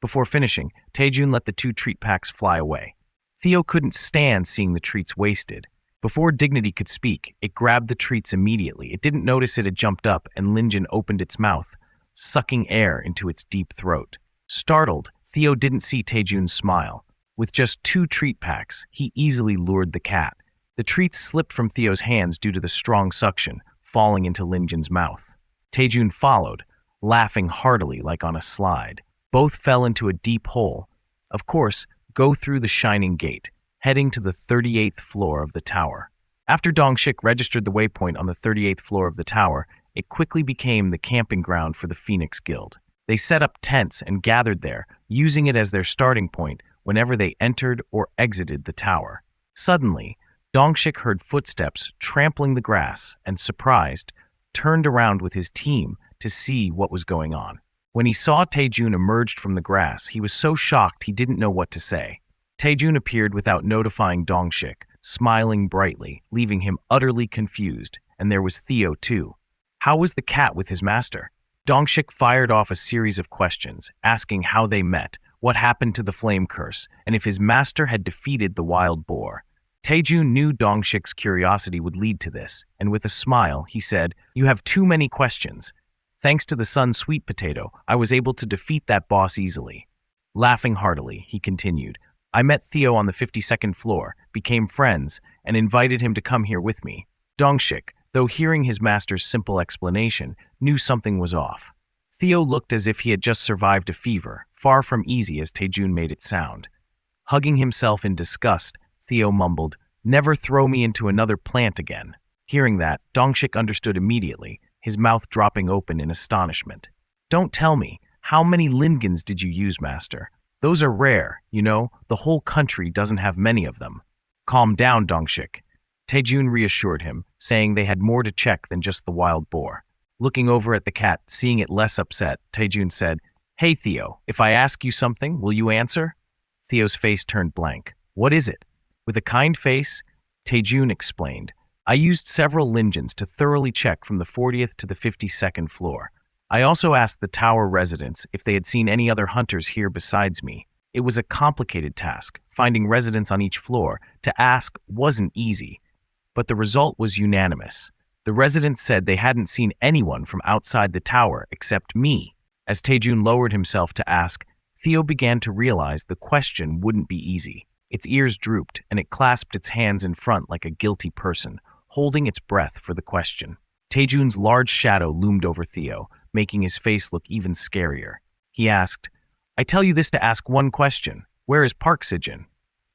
Before finishing, Taejun let the 2 treat packs fly away. Theo couldn't stand seeing the treats wasted. Before Dignity could speak, it grabbed the treats immediately. It didn't notice it had jumped up, and Lingen opened its mouth, sucking air into its deep throat. Startled, Theo didn't see Taejun smile. With just 2 treat packs, he easily lured the cat. The treats slipped from Theo's hands due to the strong suction, falling into Lingen's mouth. Taejun followed, laughing heartily like on a slide. Both fell into a deep hole. Of course, go through the shining gate, heading to the 38th floor of the tower. After Dongshik registered the waypoint on the 38th floor of the tower, it quickly became the camping ground for the Phoenix Guild. They set up tents and gathered there, using it as their starting point whenever they entered or exited the tower. Suddenly, Dongshik heard footsteps trampling the grass and, surprised, turned around with his team to see what was going on. When he saw Taejun emerged from the grass, he was so shocked he didn't know what to say. Taejun appeared without notifying Dongshik, smiling brightly, leaving him utterly confused, and there was Theo too. How was the cat with his master? Dongshik fired off a series of questions, asking how they met, what happened to the flame curse, and if his master had defeated the wild boar. Taejun knew Dongshik's curiosity would lead to this, and with a smile, he said, "You have too many questions. Thanks to the sun sweet potato, I was able to defeat that boss easily." Laughing heartily, he continued, "I met Theo on the 52nd floor, became friends, and invited him to come here with me." Dongshik, though hearing his master's simple explanation, knew something was off. Theo looked as if he had just survived a fever, far from easy as Taejun made it sound. Hugging himself in disgust, Theo mumbled, "Never throw me into another plant again." Hearing that, Dongshik understood immediately, his mouth dropping open in astonishment. "Don't tell me, how many lingens did you use, master? Those are rare, you know, the whole country doesn't have many of them." "Calm down, Dongshik." Taejun reassured him, saying they had more to check than just the wild boar. Looking over at the cat, seeing it less upset, Taejun said, "Hey Theo, if I ask you something, will you answer?" Theo's face turned blank. "What is it?" With a kind face, Taejun explained, "I used several lingens to thoroughly check from the 40th to the 52nd floor. I also asked the tower residents if they had seen any other hunters here besides me. It was a complicated task. Finding residents on each floor to ask wasn't easy, but the result was unanimous. The residents said they hadn't seen anyone from outside the tower except me." As Taejun lowered himself to ask, Theo began to realize the question wouldn't be easy. Its ears drooped, and it clasped its hands in front like a guilty person, holding its breath for the question. Taejun's large shadow loomed over Theo, making his face look even scarier. He asked, "I tell you this to ask one question. Where is Park Sijin?"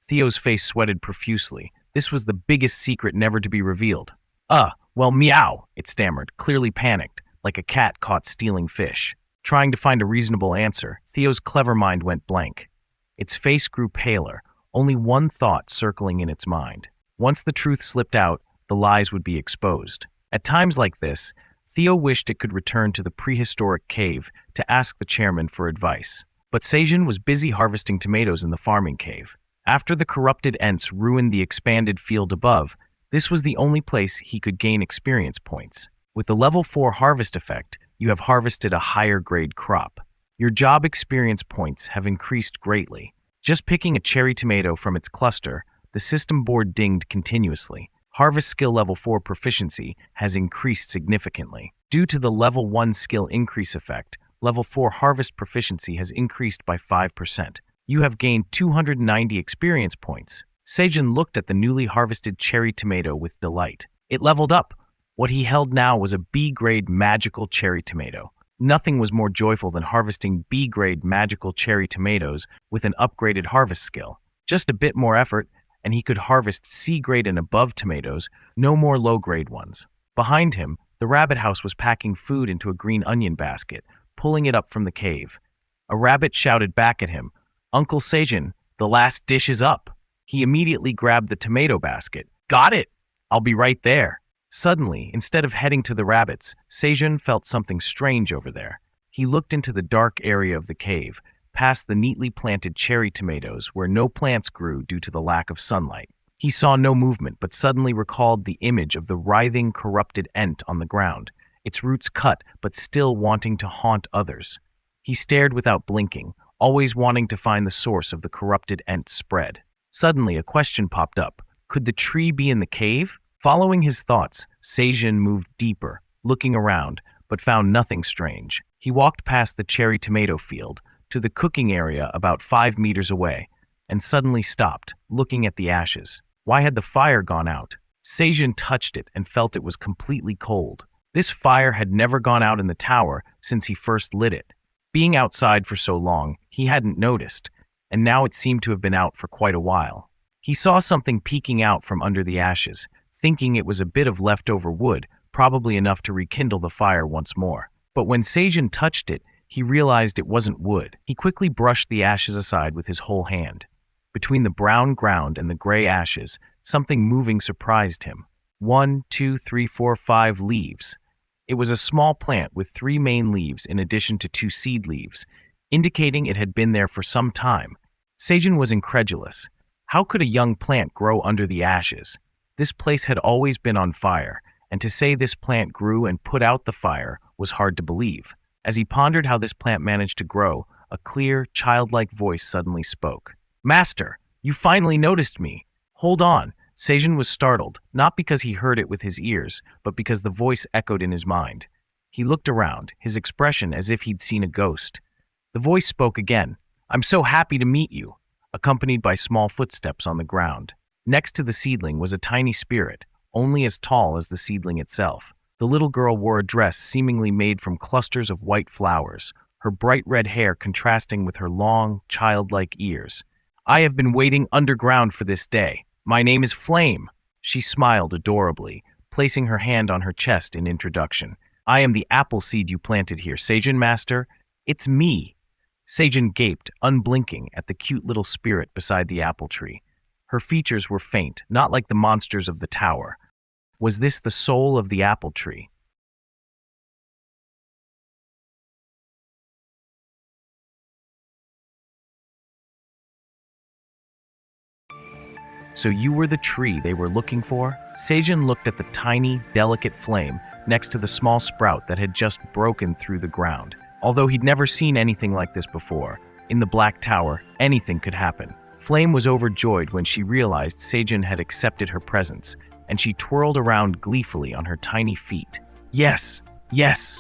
Theo's face sweated profusely. This was the biggest secret never to be revealed. Well, meow," it stammered, clearly panicked, like a cat caught stealing fish. Trying to find a reasonable answer, Theo's clever mind went blank. Its face grew paler, only one thought circling in its mind. Once the truth slipped out, the lies would be exposed. At times like this, Theo wished it could return to the prehistoric cave to ask the chairman for advice. But Seijin was busy harvesting tomatoes in the farming cave. After the corrupted Ents ruined the expanded field above, this was the only place he could gain experience points. With the level 4 harvest effect, you have harvested a higher grade crop. Your job experience points have increased greatly. Just picking a cherry tomato from its cluster, the system board dinged continuously. Harvest skill level 4 proficiency has increased significantly. Due to the level 1 skill increase effect, level 4 harvest proficiency has increased by 5%. You have gained 290 experience points. Seijin looked at the newly harvested cherry tomato with delight. It leveled up. What he held now was a B-grade magical cherry tomato. Nothing was more joyful than harvesting B-grade magical cherry tomatoes with an upgraded harvest skill. Just a bit more effort, and he could harvest C-grade and above tomatoes, no more low-grade ones. Behind him, the rabbit house was packing food into a green onion basket, pulling it up from the cave. A rabbit shouted back at him, "Uncle Seijin, the last dish is up." He immediately grabbed the tomato basket. "Got it! I'll be right there." Suddenly, instead of heading to the rabbits, Seijun felt something strange over there. He looked into the dark area of the cave, past the neatly planted cherry tomatoes where no plants grew due to the lack of sunlight. He saw no movement, but suddenly recalled the image of the writhing, corrupted ant on the ground, its roots cut but still wanting to haunt others. He stared without blinking, always wanting to find the source of the corrupted ant's spread. Suddenly, a question popped up. Could the tree be in the cave? Following his thoughts, Seijun moved deeper, looking around, but found nothing strange. He walked past the cherry tomato field, to the cooking area about 5 meters away, and suddenly stopped, looking at the ashes. Why had the fire gone out? Seijun touched it and felt it was completely cold. This fire had never gone out in the tower since he first lit it. Being outside for so long, he hadn't noticed, and now it seemed to have been out for quite a while. He saw something peeking out from under the ashes, thinking it was a bit of leftover wood, probably enough to rekindle the fire once more. But when Seijun touched it, he realized it wasn't wood. He quickly brushed the ashes aside with his whole hand. Between the brown ground and the gray ashes, something moving surprised him. 1, 2, 3, 4, 5 leaves. It was a small plant with 3 main leaves in addition to 2 seed leaves, indicating it had been there for some time. Seijun was incredulous. How could a young plant grow under the ashes? This place had always been on fire, and to say this plant grew and put out the fire was hard to believe. As he pondered how this plant managed to grow, a clear, childlike voice suddenly spoke. "Master, you finally noticed me. Hold on." Seijun was startled, not because he heard it with his ears, but because the voice echoed in his mind. He looked around, his expression as if he'd seen a ghost. The voice spoke again. "I'm so happy to meet you," accompanied by small footsteps on the ground. Next to the seedling was a tiny spirit, only as tall as the seedling itself. The little girl wore a dress seemingly made from clusters of white flowers, her bright red hair contrasting with her long, childlike ears. "I have been waiting underground for this day. My name is Flame." She smiled adorably, placing her hand on her chest in introduction. "I am the apple seed you planted here, Seijun Master. It's me." Seijun gaped, unblinking, at the cute little spirit beside the apple tree. Her features were faint, not like the monsters of the tower. Was this the soul of the apple tree? So you were the tree they were looking for? Seijun looked at the tiny, delicate flame next to the small sprout that had just broken through the ground. Although he'd never seen anything like this before, in the Black Tower, anything could happen. Flame was overjoyed when she realized Seijun had accepted her presence, and she twirled around gleefully on her tiny feet. Yes,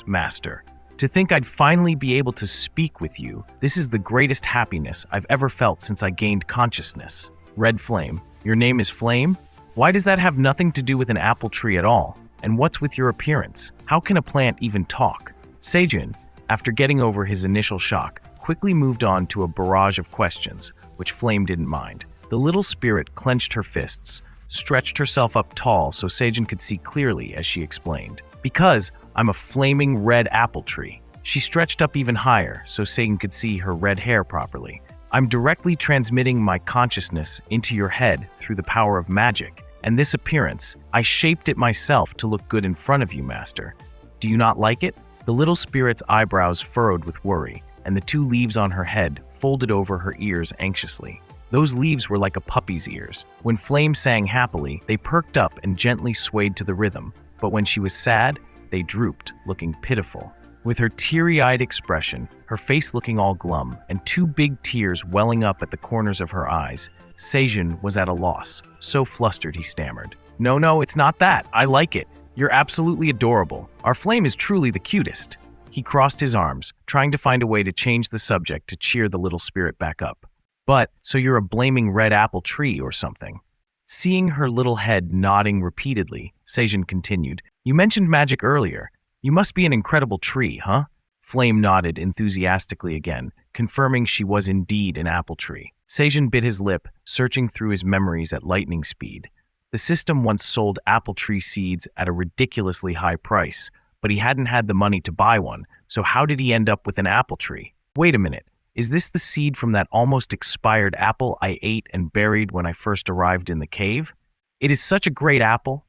Master. To think I'd finally be able to speak with you, this is the greatest happiness I've ever felt since I gained consciousness." Red Flame, your name is Flame? Why does that have nothing to do with an apple tree at all? And what's with your appearance? How can a plant even talk? Seijun, after getting over his initial shock, quickly moved on to a barrage of questions, which Flame didn't mind. The little spirit clenched her fists, stretched herself up tall so Seijun could see clearly as she explained. "Because I'm a flaming red apple tree." She stretched up even higher so Seijun could see her red hair properly. "I'm directly transmitting my consciousness into your head through the power of magic, and this appearance, I shaped it myself to look good in front of you, Master. Do you not like it?" The little spirit's eyebrows furrowed with worry, and the 2 leaves on her head folded over her ears anxiously. Those leaves were like a puppy's ears. When Flame sang happily, they perked up and gently swayed to the rhythm, but when she was sad, they drooped, looking pitiful. With her teary-eyed expression, her face looking all glum, and 2 big tears welling up at the corners of her eyes, Seijun was at a loss. So flustered, he stammered. No, it's not that. I like it. You're absolutely adorable. Our Flame is truly the cutest." He crossed his arms, trying to find a way to change the subject to cheer the little spirit back up. "But, so you're a blaming red apple tree or something?" Seeing her little head nodding repeatedly, Seijun continued, "You mentioned magic earlier. You must be an incredible tree, huh?" Flame nodded enthusiastically again, confirming she was indeed an apple tree. Seijin bit his lip, searching through his memories at lightning speed. The system once sold apple tree seeds at a ridiculously high price, but he hadn't had the money to buy one, so how did he end up with an apple tree? Wait a minute, is this the seed from that almost expired apple I ate and buried when I first arrived in the cave? It is such a great apple.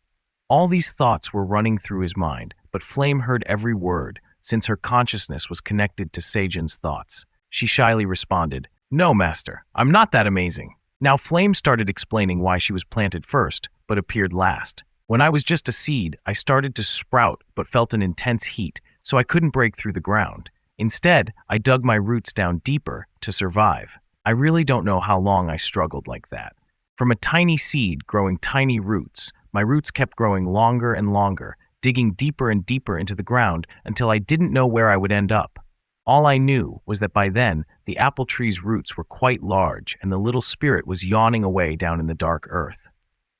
All these thoughts were running through his mind, but Flame heard every word, since her consciousness was connected to Seijin's thoughts. She shyly responded, "No, master, I'm not that amazing." Now Flame started explaining why she was planted first, but appeared last. When I was just a seed, I started to sprout but felt an intense heat, so I couldn't break through the ground. Instead, I dug my roots down deeper to survive. I really don't know how long I struggled like that. From a tiny seed growing tiny roots, my roots kept growing longer and longer, digging deeper and deeper into the ground until I didn't know where I would end up. All I knew was that by then, the apple tree's roots were quite large and the little spirit was yawning away down in the dark earth.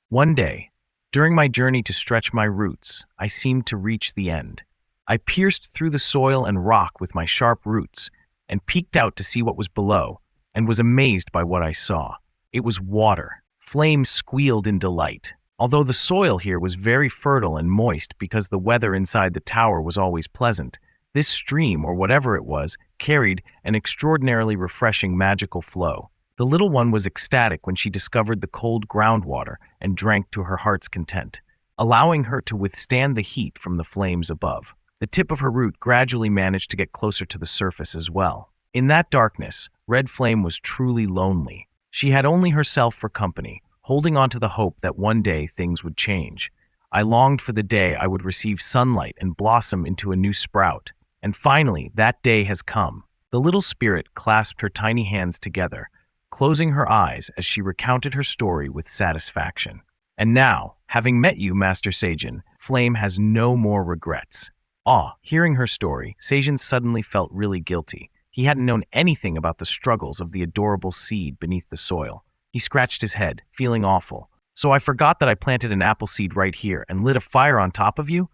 One day, during my journey to stretch my roots, I seemed to reach the end. I pierced through the soil and rock with my sharp roots and peeked out to see what was below and was amazed by what I saw. It was water. Flame squealed in delight. Although the soil here was very fertile and moist because the weather inside the tower was always pleasant, this stream, or whatever it was, carried an extraordinarily refreshing magical flow. The little one was ecstatic when she discovered the cold groundwater and drank to her heart's content, allowing her to withstand the heat from the flames above. The tip of her root gradually managed to get closer to the surface as well. In that darkness, Red Flame was truly lonely. She had only herself for company, holding on to the hope that one day things would change. I longed for the day I would receive sunlight and blossom into a new sprout. And finally, that day has come. The little spirit clasped her tiny hands together, closing her eyes as she recounted her story with satisfaction. And now, having met you, Master Seijin, Flame has no more regrets. Hearing her story, Seijin suddenly felt really guilty. He hadn't known anything about the struggles of the adorable seed beneath the soil. He scratched his head, feeling awful. So I forgot that I planted an apple seed right here and lit a fire on top of you?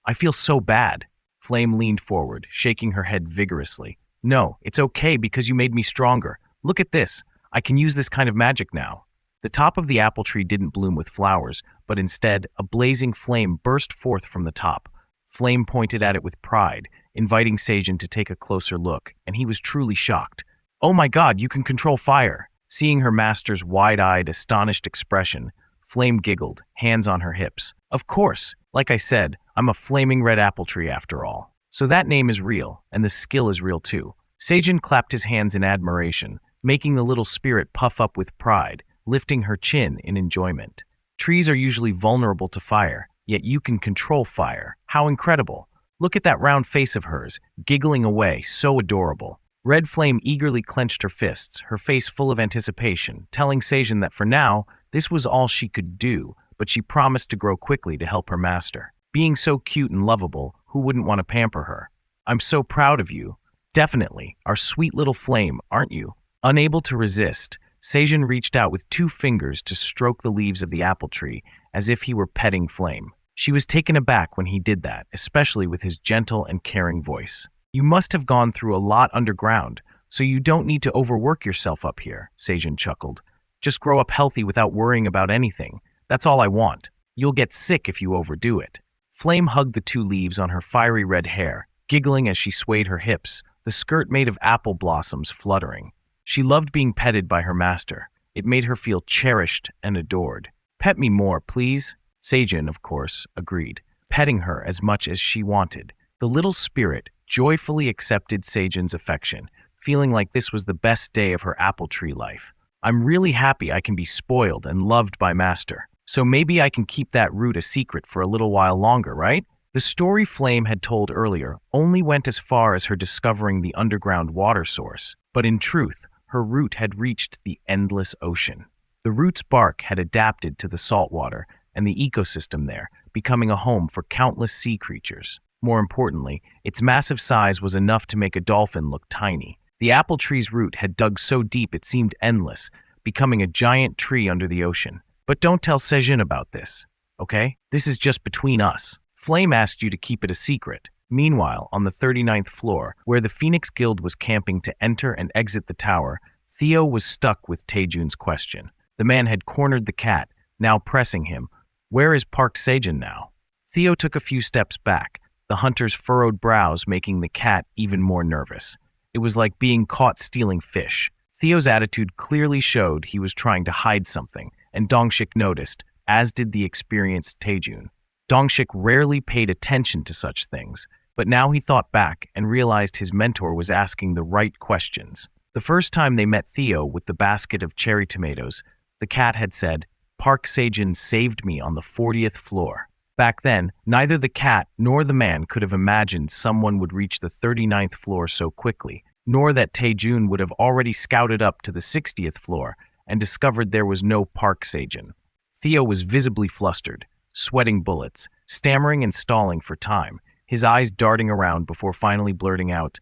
I feel so bad. Flame leaned forward, shaking her head vigorously. No, it's okay because you made me stronger. Look at this. I can use this kind of magic now. The top of the apple tree didn't bloom with flowers, but instead, a blazing flame burst forth from the top. Flame pointed at it with pride, inviting Seijin to take a closer look, and he was truly shocked. Oh my god, you can control fire! Seeing her master's wide-eyed, astonished expression, Flame giggled, hands on her hips. Of course, like I said, I'm a flaming red apple tree after all. So that name is real, and the skill is real too. Seijin clapped his hands in admiration, making the little spirit puff up with pride, lifting her chin in enjoyment. Trees are usually vulnerable to fire, yet you can control fire. How incredible! Look at that round face of hers, giggling away, so adorable. Red Flame eagerly clenched her fists, her face full of anticipation, telling Seijin that for now, this was all she could do, but she promised to grow quickly to help her master. Being so cute and lovable, who wouldn't want to pamper her? I'm so proud of you. Definitely, our sweet little Flame, aren't you? Unable to resist, Seijin reached out with 2 fingers to stroke the leaves of the apple tree, as if he were petting Flame. She was taken aback when he did that, especially with his gentle and caring voice. You must have gone through a lot underground, so you don't need to overwork yourself up here, Seijin chuckled. Just grow up healthy without worrying about anything. That's all I want. You'll get sick if you overdo it. Flame hugged the 2 leaves on her fiery red hair, giggling as she swayed her hips, the skirt made of apple blossoms fluttering. She loved being petted by her master. It made her feel cherished and adored. Pet me more, please. Seijin, of course, agreed, petting her as much as she wanted. The little spirit joyfully accepted Seijin's affection, feeling like this was the best day of her apple tree life. I'm really happy I can be spoiled and loved by Master. So maybe I can keep that root a secret for a little while longer, right? The story Flame had told earlier only went as far as her discovering the underground water source, but in truth, her root had reached the endless ocean. The root's bark had adapted to the salt water and the ecosystem there, becoming a home for countless sea creatures. More importantly, its massive size was enough to make a dolphin look tiny. The apple tree's root had dug so deep it seemed endless, becoming a giant tree under the ocean. But don't tell Seijin about this, okay? This is just between us. Flame asked you to keep it a secret. Meanwhile, on the 39th floor, where the Phoenix Guild was camping to enter and exit the tower, Theo was stuck with Taejun's question. The man had cornered the cat, now pressing him. Where is Park Sejun now? Theo took a few steps back, the hunter's furrowed brows making the cat even more nervous. It was like being caught stealing fish. Theo's attitude clearly showed he was trying to hide something, and Dongshik noticed, as did the experienced Taejun. Dongshik rarely paid attention to such things, but now he thought back and realized his mentor was asking the right questions. The first time they met Theo with the basket of cherry tomatoes, the cat had said, "Park Sejun saved me on the 40th floor." Back then, neither the cat nor the man could have imagined someone would reach the 39th floor so quickly, nor that Taejun would have already scouted up to the 60th floor and discovered there was no Park Sejun. Theo was visibly flustered, sweating bullets, stammering and stalling for time, his eyes darting around before finally blurting out,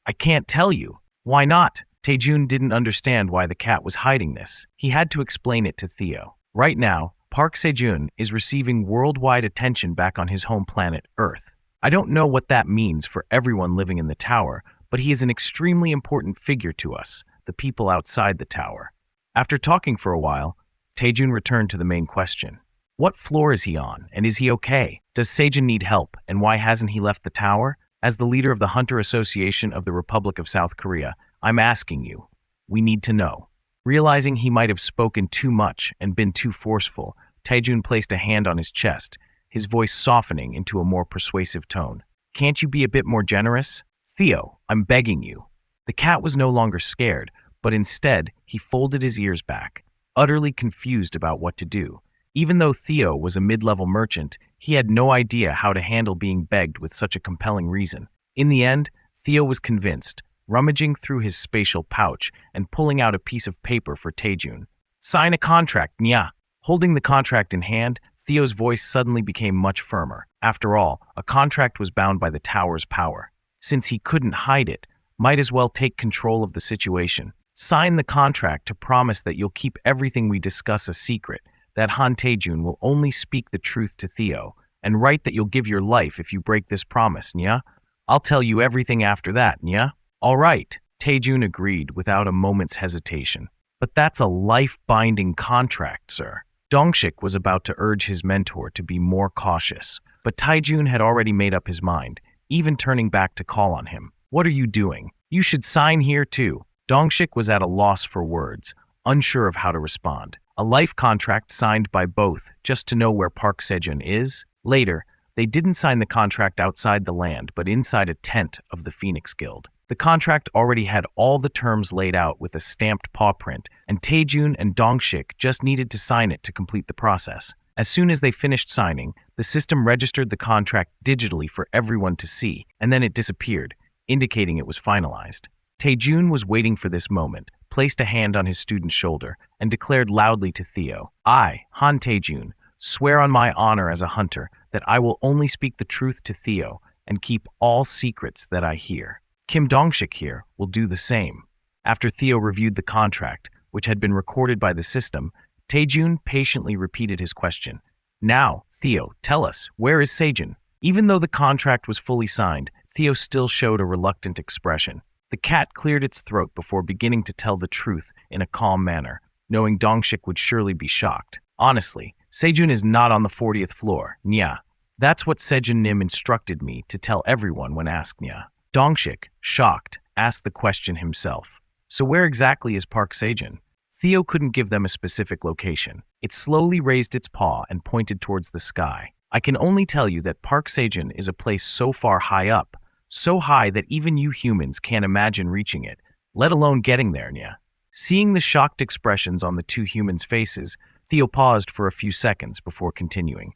"I can't tell you." "Why not?" Taejun didn't understand why the cat was hiding this. He had to explain it to Theo. Right now, Park Sejun is receiving worldwide attention back on his home planet, Earth. I don't know what that means for everyone living in the tower, but he is an extremely important figure to us, the people outside the tower. After talking for a while, Taejun returned to the main question. What floor is he on, and is he okay? Does Sejun need help, and why hasn't he left the tower? As the leader of the Hunter Association of the Republic of South Korea, I'm asking you. We need to know. Realizing he might have spoken too much and been too forceful, Taejun placed a hand on his chest, his voice softening into a more persuasive tone. Can't you be a bit more generous? Theo, I'm begging you. The cat was no longer scared, but instead, he folded his ears back, utterly confused about what to do. Even though Theo was a mid-level merchant, he had no idea how to handle being begged with such a compelling reason. In the end, Theo was convinced, rummaging through his spatial pouch and pulling out a piece of paper for Taejun. Sign a contract, nya. Holding the contract in hand, Theo's voice suddenly became much firmer. After all, a contract was bound by the tower's power. Since he couldn't hide it, might as well take control of the situation. Sign the contract to promise that you'll keep everything we discuss a secret, that Han Taejun will only speak the truth to Theo, and write that you'll give your life if you break this promise, nya? I'll tell you everything after that, nya? All right, Taejun agreed without a moment's hesitation. But that's a life-binding contract, sir. Dongshik was about to urge his mentor to be more cautious, but Taejun had already made up his mind, even turning back to call on him. What are you doing? You should sign here too. Dongshik was at a loss for words, unsure of how to respond. A life contract signed by both, just to know where Park Sejun is? Later, they didn't sign the contract outside the land, but inside a tent of the Phoenix Guild. The contract already had all the terms laid out with a stamped paw print, and Taejun and Dongshik just needed to sign it to complete the process. As soon as they finished signing, the system registered the contract digitally for everyone to see, and then it disappeared, indicating it was finalized. Taejun was waiting for this moment, placed a hand on his student's shoulder, and declared loudly to Theo, I, Han Taejun, swear on my honor as a hunter that I will only speak the truth to Theo and keep all secrets that I hear. Kim Dongshik here will do the same. After Theo reviewed the contract, which had been recorded by the system, Taejun patiently repeated his question. Now, Theo, tell us, where is Sejun? Even though the contract was fully signed, Theo still showed a reluctant expression. The cat cleared its throat before beginning to tell the truth in a calm manner, knowing Dongshik would surely be shocked. Honestly, Sejun is not on the 40th floor, nya. That's what Sejun Nim instructed me to tell everyone when asked, nya. Dongshik, shocked, asked the question himself. So where exactly is Park Sejun? Theo couldn't give them a specific location. It slowly raised its paw and pointed towards the sky. I can only tell you that Park Sejun is a place so far high up, so high that even you humans can't imagine reaching it, let alone getting there, nya. Seeing the shocked expressions on the two humans' faces, Theo paused for a few seconds before continuing.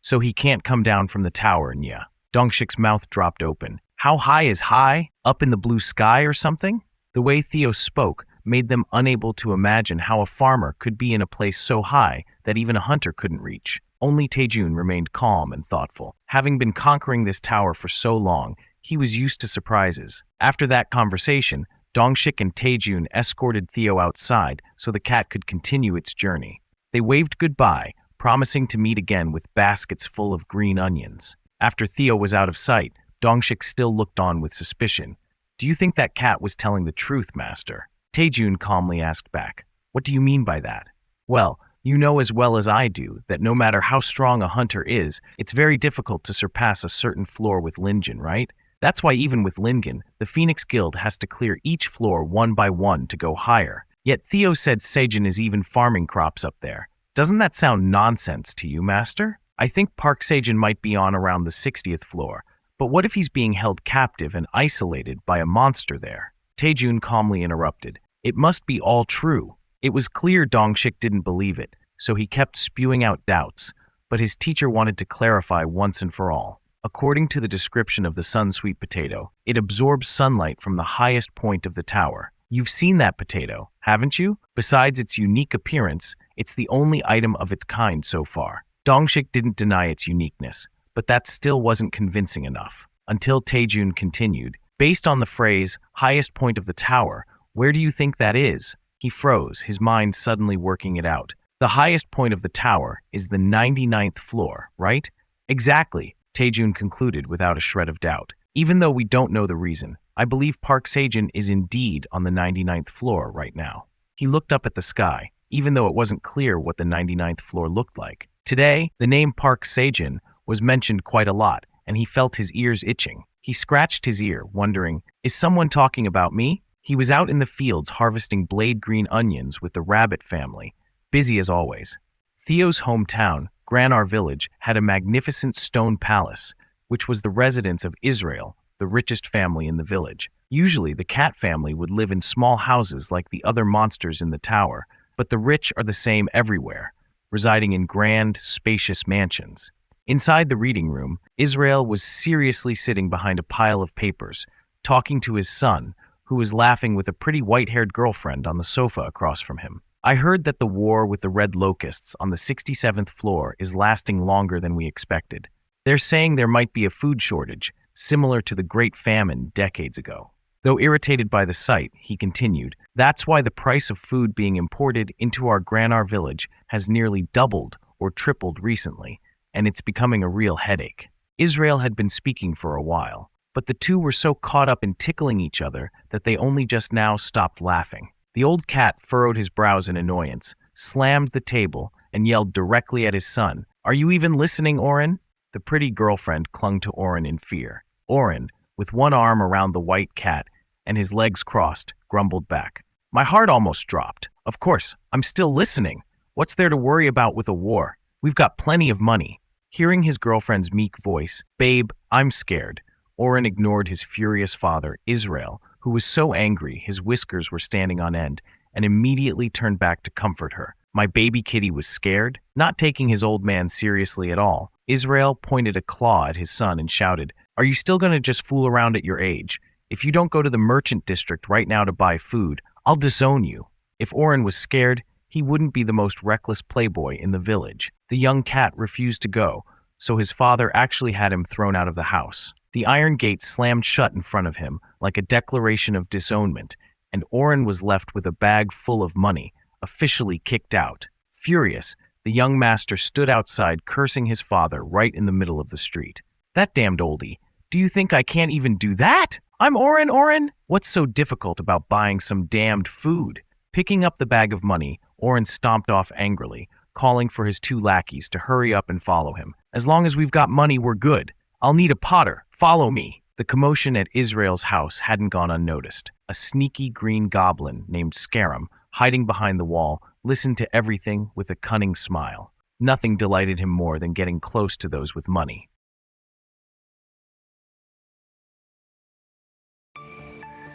So he can't come down from the tower, nya. Dongshik's mouth dropped open. How high is high? Up in the blue sky or something? The way Theo spoke made them unable to imagine how a farmer could be in a place so high that even a hunter couldn't reach. Only Taejun remained calm and thoughtful. Having been conquering this tower for so long, he was used to surprises. After that conversation, Dongshik and Taejun escorted Theo outside so the cat could continue its journey. They waved goodbye, promising to meet again with baskets full of green onions. After Theo was out of sight, Dongshik still looked on with suspicion. Do you think that cat was telling the truth, master? Taejun calmly asked back. What do you mean by that? Well, you know as well as I do that no matter how strong a hunter is, it's very difficult to surpass a certain floor with Linjin, right? That's why even with Lingen, the Phoenix Guild has to clear each floor one by one to go higher. Yet Theo said Sejin is even farming crops up there. Doesn't that sound nonsense to you, master? I think Park Sejin might be on around the 60th floor, but what if he's being held captive and isolated by a monster there? Taejun calmly interrupted. It must be all true. It was clear Dongshik didn't believe it, so he kept spewing out doubts, but his teacher wanted to clarify once and for all. According to the description of the sun sweet potato, it absorbs sunlight from the highest point of the tower. You've seen that potato, haven't you? Besides its unique appearance, it's the only item of its kind so far. Dongshik didn't deny its uniqueness, but that still wasn't convincing enough. Until Taejun continued, based on the phrase, highest point of the tower, where do you think that is? He froze, his mind suddenly working it out. The highest point of the tower is the 99th floor, right? Exactly, Taejun concluded without a shred of doubt. Even though we don't know the reason, I believe Park Sejin is indeed on the 99th floor right now. He looked up at the sky, even though it wasn't clear what the 99th floor looked like. Today, the name Park Sejin was mentioned quite a lot, and he felt his ears itching. He scratched his ear, wondering, is someone talking about me? He was out in the fields harvesting blade green onions with the rabbit family, busy as always. Theo's hometown, Granar village, had a magnificent stone palace, which was the residence of Israel, the richest family in the village. Usually, the cat family would live in small houses like the other monsters in the tower, but the rich are the same everywhere, residing in grand, spacious mansions. Inside the reading room, Israel was seriously sitting behind a pile of papers, talking to his son, who was laughing with a pretty white-haired girlfriend on the sofa across from him. I heard that the war with the red locusts on the 67th floor is lasting longer than we expected. They're saying there might be a food shortage, similar to the Great Famine decades ago. Though irritated by the sight, he continued, that's why the price of food being imported into our Granar village has nearly doubled or tripled recently, and it's becoming a real headache. Israel had been speaking for a while, but the two were so caught up in tickling each other that they only just now stopped laughing. The old cat furrowed his brows in annoyance, slammed the table, and yelled directly at his son, Are you even listening, Oren? The pretty girlfriend clung to Oren in fear. Oren, with one arm around the white cat and his legs crossed, grumbled back. My heart almost dropped. Of course, I'm still listening. What's there to worry about with a war? We've got plenty of money. Hearing his girlfriend's meek voice, Babe, I'm scared. Oren ignored his furious father, Israel, who was so angry his whiskers were standing on end, and immediately turned back to comfort her. My baby kitty was scared? Not taking his old man seriously at all, Israel pointed a claw at his son and shouted, Are you still going to just fool around at your age? If you don't go to the merchant district right now to buy food, I'll disown you. If Oren was scared, he wouldn't be the most reckless playboy in the village. The young cat refused to go, so his father actually had him thrown out of the house. The iron gate slammed shut in front of him like a declaration of disownment, and Oren was left with a bag full of money, officially kicked out. Furious, the young master stood outside cursing his father right in the middle of the street. That damned oldie. Do you think I can't even do that? I'm Oren! What's so difficult about buying some damned food? Picking up the bag of money, Oren stomped off angrily, calling for his two lackeys to hurry up and follow him. As long as we've got money, we're good. I'll need a potter. Follow me. The commotion at Israel's house hadn't gone unnoticed. A sneaky green goblin named Scarum, hiding behind the wall, listened to everything with a cunning smile. Nothing delighted him more than getting close to those with money.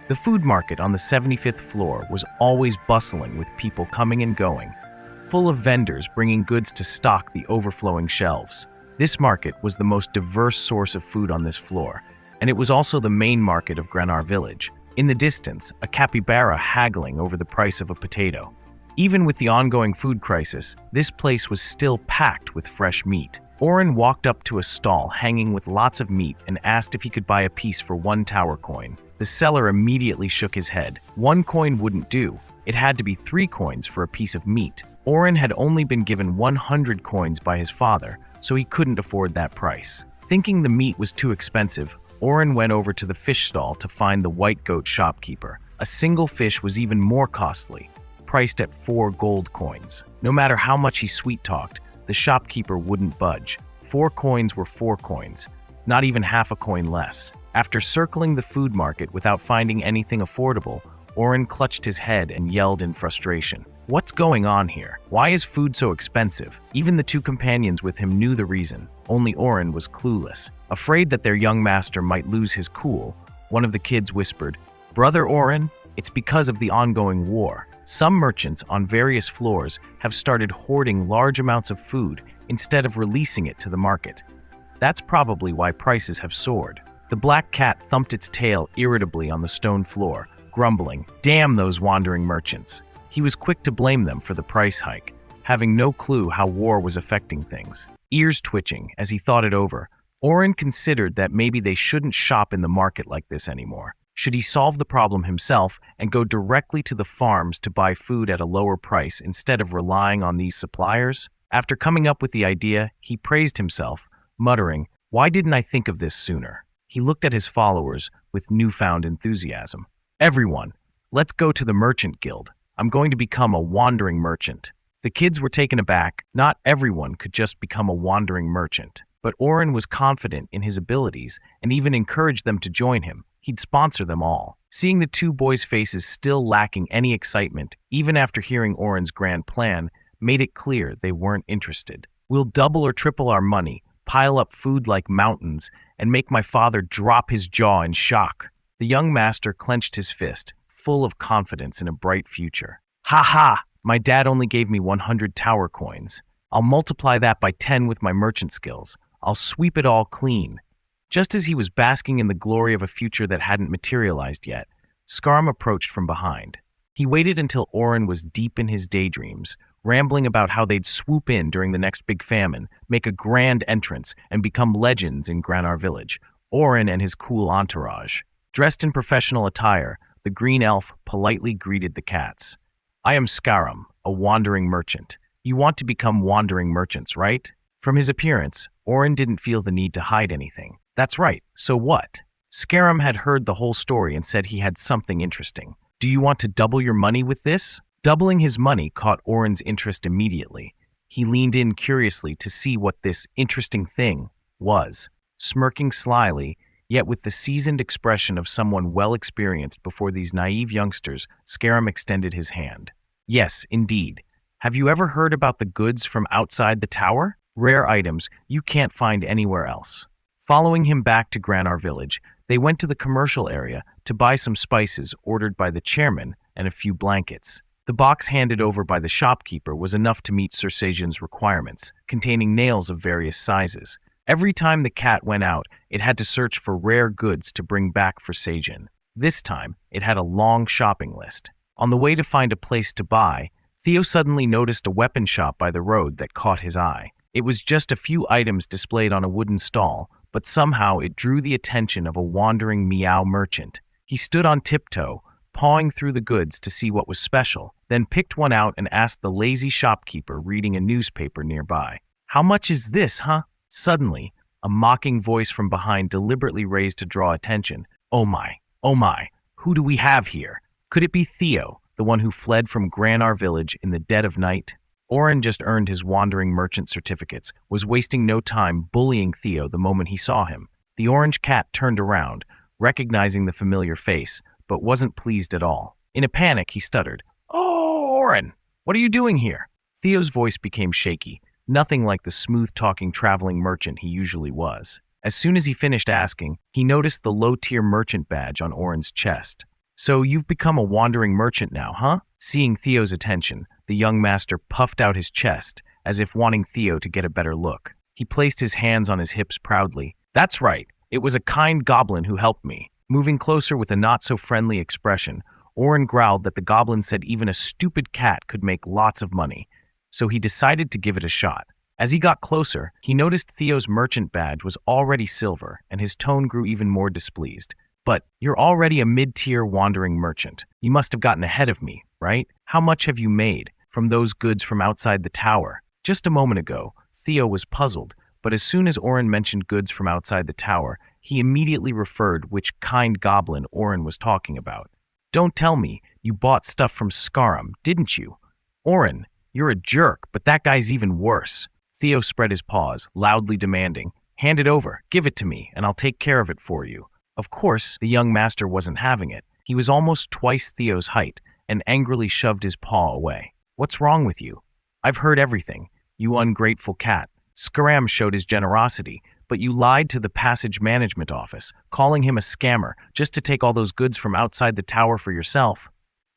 The food market on the 75th floor was always bustling with people coming and going, full of vendors bringing goods to stock the overflowing shelves. This market was the most diverse source of food on this floor, and it was also the main market of Granar village. In the distance, a capybara haggling over the price of a potato. Even with the ongoing food crisis, this place was still packed with fresh meat. Oren walked up to a stall hanging with lots of meat and asked if he could buy a piece for 1 tower coin. The seller immediately shook his head. 1 coin wouldn't do. It had to be 3 coins for a piece of meat. Oren had only been given 100 coins by his father, so he couldn't afford that price. Thinking the meat was too expensive, Oren went over to the fish stall to find the white goat shopkeeper. A single fish was even more costly, priced at 4 gold coins. No matter how much he sweet-talked, the shopkeeper wouldn't budge. 4 coins were 4 coins, not even half a coin less. After circling the food market without finding anything affordable, Oren clutched his head and yelled in frustration. What's going on here? Why is food so expensive? Even the 2 companions with him knew the reason. Only Oren was clueless. Afraid that their young master might lose his cool, one of the kids whispered, "Brother Oren, it's because of the ongoing war. Some merchants on various floors have started hoarding large amounts of food instead of releasing it to the market. That's probably why prices have soared." The black cat thumped its tail irritably on the stone floor, grumbling, "Damn those wandering merchants." He was quick to blame them for the price hike, having no clue how war was affecting things. Ears twitching as he thought it over, Oren considered that maybe they shouldn't shop in the market like this anymore. Should he solve the problem himself and go directly to the farms to buy food at a lower price instead of relying on these suppliers? After coming up with the idea, he praised himself, muttering, "Why didn't I think of this sooner?" He looked at his followers with newfound enthusiasm. "Everyone, let's go to the merchant guild. I'm going to become a wandering merchant." The kids were taken aback. Not everyone could just become a wandering merchant. But Oren was confident in his abilities and even encouraged them to join him. He'd sponsor them all. Seeing the 2 boys' faces still lacking any excitement, even after hearing Oren's grand plan, made it clear they weren't interested. "We'll double or triple our money, pile up food like mountains, and make my father drop his jaw in shock." The young master clenched his fist, full of confidence in a bright future. "Ha ha! My dad only gave me 100 tower coins. I'll multiply that by 10 with my merchant skills. I'll sweep it all clean." Just as he was basking in the glory of a future that hadn't materialized yet, Scarm approached from behind. He waited until Oren was deep in his daydreams, rambling about how they'd swoop in during the next big famine, make a grand entrance, and become legends in Granar village. Oren and his cool entourage. Dressed in professional attire, the green elf politely greeted the cats. "I am Scarum, a wandering merchant. You want to become wandering merchants, right?" From his appearance, Oren didn't feel the need to hide anything. "That's right, so what?" Scarum had heard the whole story and said he had something interesting. "Do you want to double your money with this?" Doubling his money caught Oren's interest immediately. He leaned in curiously to see what this interesting thing was. Smirking slyly, yet with the seasoned expression of someone well experienced before these naive youngsters, Scarum extended his hand. "Yes, indeed. Have you ever heard about the goods from outside the tower? Rare items you can't find anywhere else." Following him back to Granar village, they went to the commercial area to buy some spices ordered by the chairman and a few blankets. The box handed over by the shopkeeper was enough to meet Sir Sejan's requirements, containing nails of various sizes. Every time the cat went out, it had to search for rare goods to bring back for Sejan. This time, it had a long shopping list. On the way to find a place to buy, Theo suddenly noticed a weapon shop by the road that caught his eye. It was just a few items displayed on a wooden stall, but somehow it drew the attention of a wandering meow merchant. He stood on tiptoe, pawing through the goods to see what was special, then picked one out and asked the lazy shopkeeper reading a newspaper nearby. "How much is this, huh?" Suddenly, a mocking voice from behind deliberately raised to draw attention. Oh my, who do we have here? Could it be Theo, the one who fled from Granar village in the dead of night? Oren just earned his wandering merchant certificates, was wasting no time bullying Theo the moment he saw him. The orange cat turned around, recognizing the familiar face, but wasn't pleased at all. In a panic, he stuttered, "Oh, Oren, what are you doing here?" Theo's voice became shaky, nothing like the smooth-talking traveling merchant he usually was. As soon as he finished asking, he noticed the low-tier merchant badge on Oren's chest. "So you've become a wandering merchant now, huh?" Seeing Theo's attention, the young master puffed out his chest, as if wanting Theo to get a better look. He placed his hands on his hips proudly. "That's right, it was a kind goblin who helped me." Moving closer with a not-so-friendly expression, Oren growled that the goblin said even a stupid cat could make lots of money, so he decided to give it a shot. As he got closer, he noticed Theo's merchant badge was already silver, and his tone grew even more displeased. "But you're already a mid-tier wandering merchant. You must have gotten ahead of me, right? How much have you made from those goods from outside the tower?" Just a moment ago, Theo was puzzled, but as soon as Oren mentioned goods from outside the tower, he immediately referred which kind goblin Oren was talking about. Don't tell me you bought stuff from Skarum, didn't you? Oren, you're a jerk, but that guy's even worse. Theo spread his paws, loudly demanding, hand it over, give it to me, and I'll take care of it for you. Of course, the young master wasn't having it. He was almost twice Theo's height and angrily shoved his paw away. What's wrong with you? I've heard everything, you ungrateful cat. Skaram showed his generosity, but you lied to the passage management office, calling him a scammer just to take all those goods from outside the tower for yourself.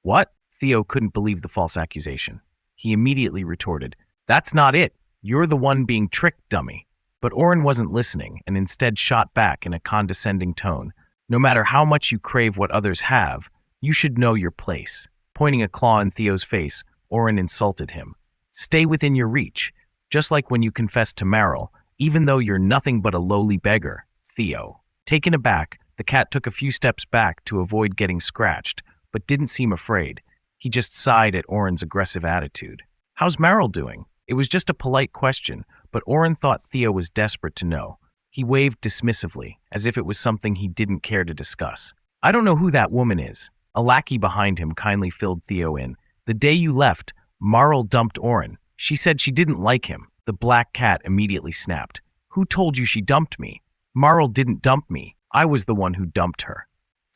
What? Theo couldn't believe the false accusation. He immediately retorted, that's not it. You're the one being tricked, dummy. But Oren wasn't listening and instead shot back in a condescending tone. No matter how much you crave what others have, you should know your place. Pointing a claw in Theo's face, Oren insulted him. Stay within your reach, just like when you confessed to Meryl, even though you're nothing but a lowly beggar, Theo. Taken aback, the cat took a few steps back to avoid getting scratched, but didn't seem afraid. He just sighed at Oren's aggressive attitude. How's Meryl doing? It was just a polite question, but Oren thought Theo was desperate to know. He waved dismissively, as if it was something he didn't care to discuss. I don't know who that woman is. A lackey behind him kindly filled Theo in. The day you left, Marl dumped Oren. She said she didn't like him. The black cat immediately snapped. Who told you she dumped me? Marl didn't dump me. I was the one who dumped her.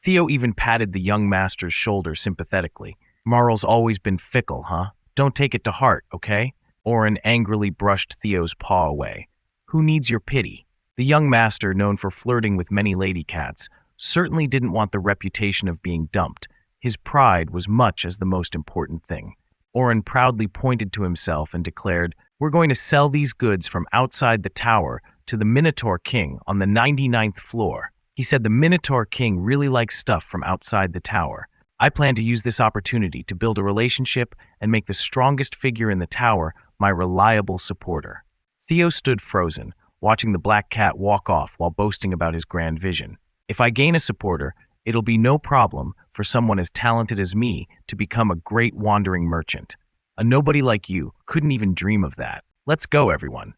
Theo even patted the young master's shoulder sympathetically. Marl's always been fickle, huh? Don't take it to heart, okay? Oren angrily brushed Theo's paw away. Who needs your pity? The young master, known for flirting with many lady cats, certainly didn't want the reputation of being dumped. His pride was much as the most important thing. Oren proudly pointed to himself and declared, we're going to sell these goods from outside the tower to the Minotaur King on the 99th floor. He said the Minotaur King really likes stuff from outside the tower. I plan to use this opportunity to build a relationship and make the strongest figure in the tower my reliable supporter. Theo stood frozen, watching the black cat walk off while boasting about his grand vision. If I gain a supporter, it'll be no problem for someone as talented as me to become a great wandering merchant. A nobody like you couldn't even dream of that. Let's go, everyone.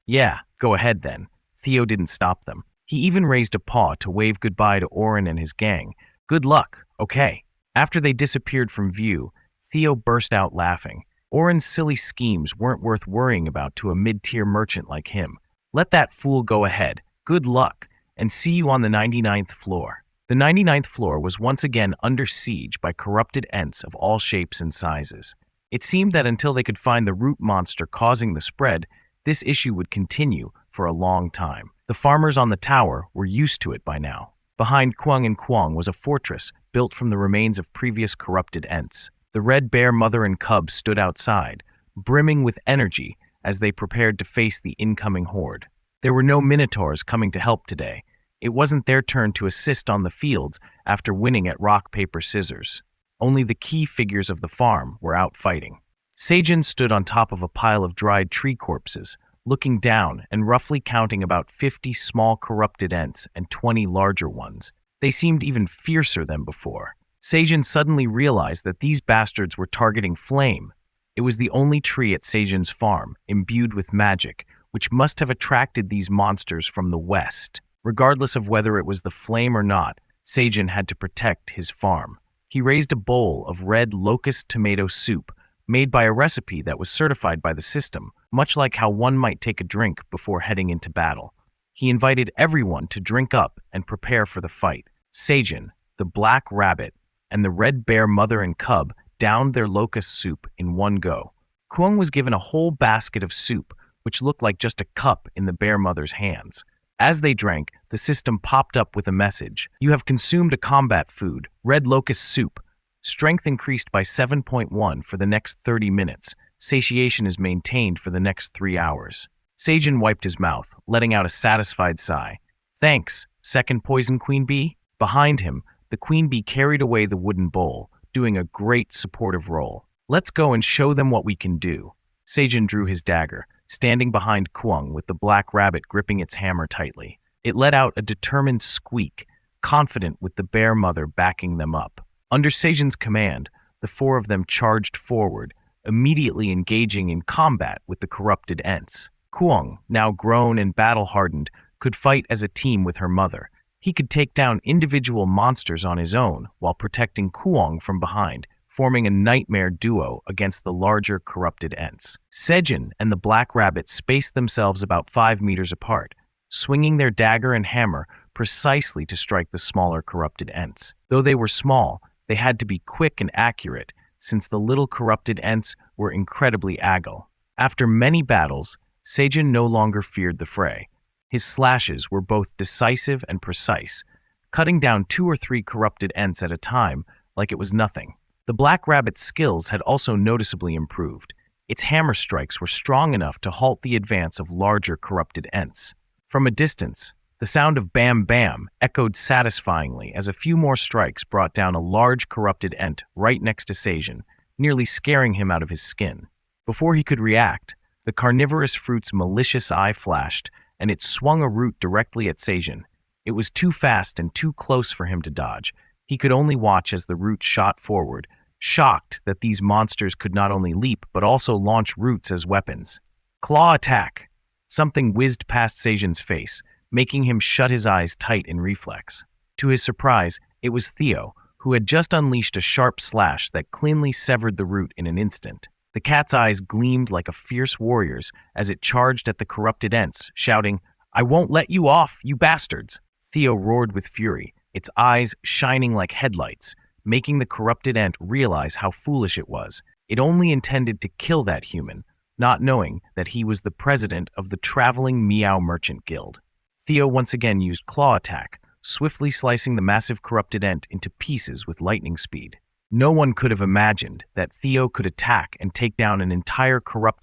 Yeah, go ahead then. Theo didn't stop them. He even raised a paw to wave goodbye to Oren and his gang. Good luck, okay. After they disappeared from view, Theo burst out laughing. Oren's silly schemes weren't worth worrying about to a mid-tier merchant like him. Let that fool go ahead. Good luck, and see you on the 99th floor. The 99th floor was once again under siege by corrupted Ents of all shapes and sizes. It seemed that until they could find the root monster causing the spread, this issue would continue for a long time. The farmers on the tower were used to it by now. Behind Kwang and Kwang was a fortress built from the remains of previous corrupted Ents. The red bear mother and cub stood outside, brimming with energy as they prepared to face the incoming horde. There were no minotaurs coming to help today. It wasn't their turn to assist on the fields after winning at rock, paper, scissors. Only the key figures of the farm were out fighting. Seijin stood on top of a pile of dried tree corpses, looking down and roughly counting about 50 small corrupted Ents and 20 larger ones. They seemed even fiercer than before. Seijin suddenly realized that these bastards were targeting Flame. It was the only tree at Seijin's farm, imbued with magic, which must have attracted these monsters from the west. Regardless of whether it was the Flame or not, Seijin had to protect his farm. He raised a bowl of red locust tomato soup, made by a recipe that was certified by the system, much like how one might take a drink before heading into battle. He invited everyone to drink up and prepare for the fight. Seijin, the black rabbit, and the red bear mother and cub downed their locust soup in one go. Kwang was given a whole basket of soup, which looked like just a cup in the bear mother's hands. As they drank, the system popped up with a message. You have consumed a combat food, red locust soup. Strength increased by 7.1 for the next 30 minutes. Satiation is maintained for the next 3 hours. Seijin wiped his mouth, letting out a satisfied sigh. Thanks, second poison queen bee. Behind him, the queen bee carried away the wooden bowl, doing a great supportive role. Let's go and show them what we can do. Seijin drew his dagger, standing behind Kwang with the black rabbit gripping its hammer tightly. It let out a determined squeak, confident with the bear mother backing them up. Under Seijin's command, the four of them charged forward, immediately engaging in combat with the corrupted Ents. Kuang, now grown and battle-hardened, could fight as a team with her mother. He could take down individual monsters on his own while protecting Kuang from behind, forming a nightmare duo against the larger corrupted Ents. Sejin and the Black Rabbit spaced themselves about 5 meters apart, swinging their dagger and hammer precisely to strike the smaller corrupted Ents. Though they were small, they had to be quick and accurate, since the little corrupted Ents were incredibly agile. After many battles, Sejin no longer feared the fray. His slashes were both decisive and precise, cutting down 2 or 3 corrupted Ents at a time like it was nothing. The Black Rabbit's skills had also noticeably improved. Its hammer strikes were strong enough to halt the advance of larger corrupted Ents. From a distance, the sound of bam bam echoed satisfyingly as a few more strikes brought down a large corrupted Ent right next to Sejin, nearly scaring him out of his skin. Before he could react, the carnivorous fruit's malicious eye flashed, and it swung a root directly at Sejin. It was too fast and too close for him to dodge. He could only watch as the root shot forward, shocked that these monsters could not only leap but also launch roots as weapons. Claw attack! Something whizzed past Sejin's face, making him shut his eyes tight in reflex. To his surprise, it was Theo, who had just unleashed a sharp slash that cleanly severed the root in an instant. The cat's eyes gleamed like a fierce warrior's as it charged at the corrupted Ents, shouting, "I won't let you off, you bastards!" Theo roared with fury, its eyes shining like headlights, making the corrupted Ent realize how foolish it was. It only intended to kill that human, not knowing that he was the president of the traveling Meow Merchant Guild. Theo once again used claw attack, swiftly slicing the massive corrupted Ent into pieces with lightning speed. No one could have imagined that Theo could attack and take down an entire corrupted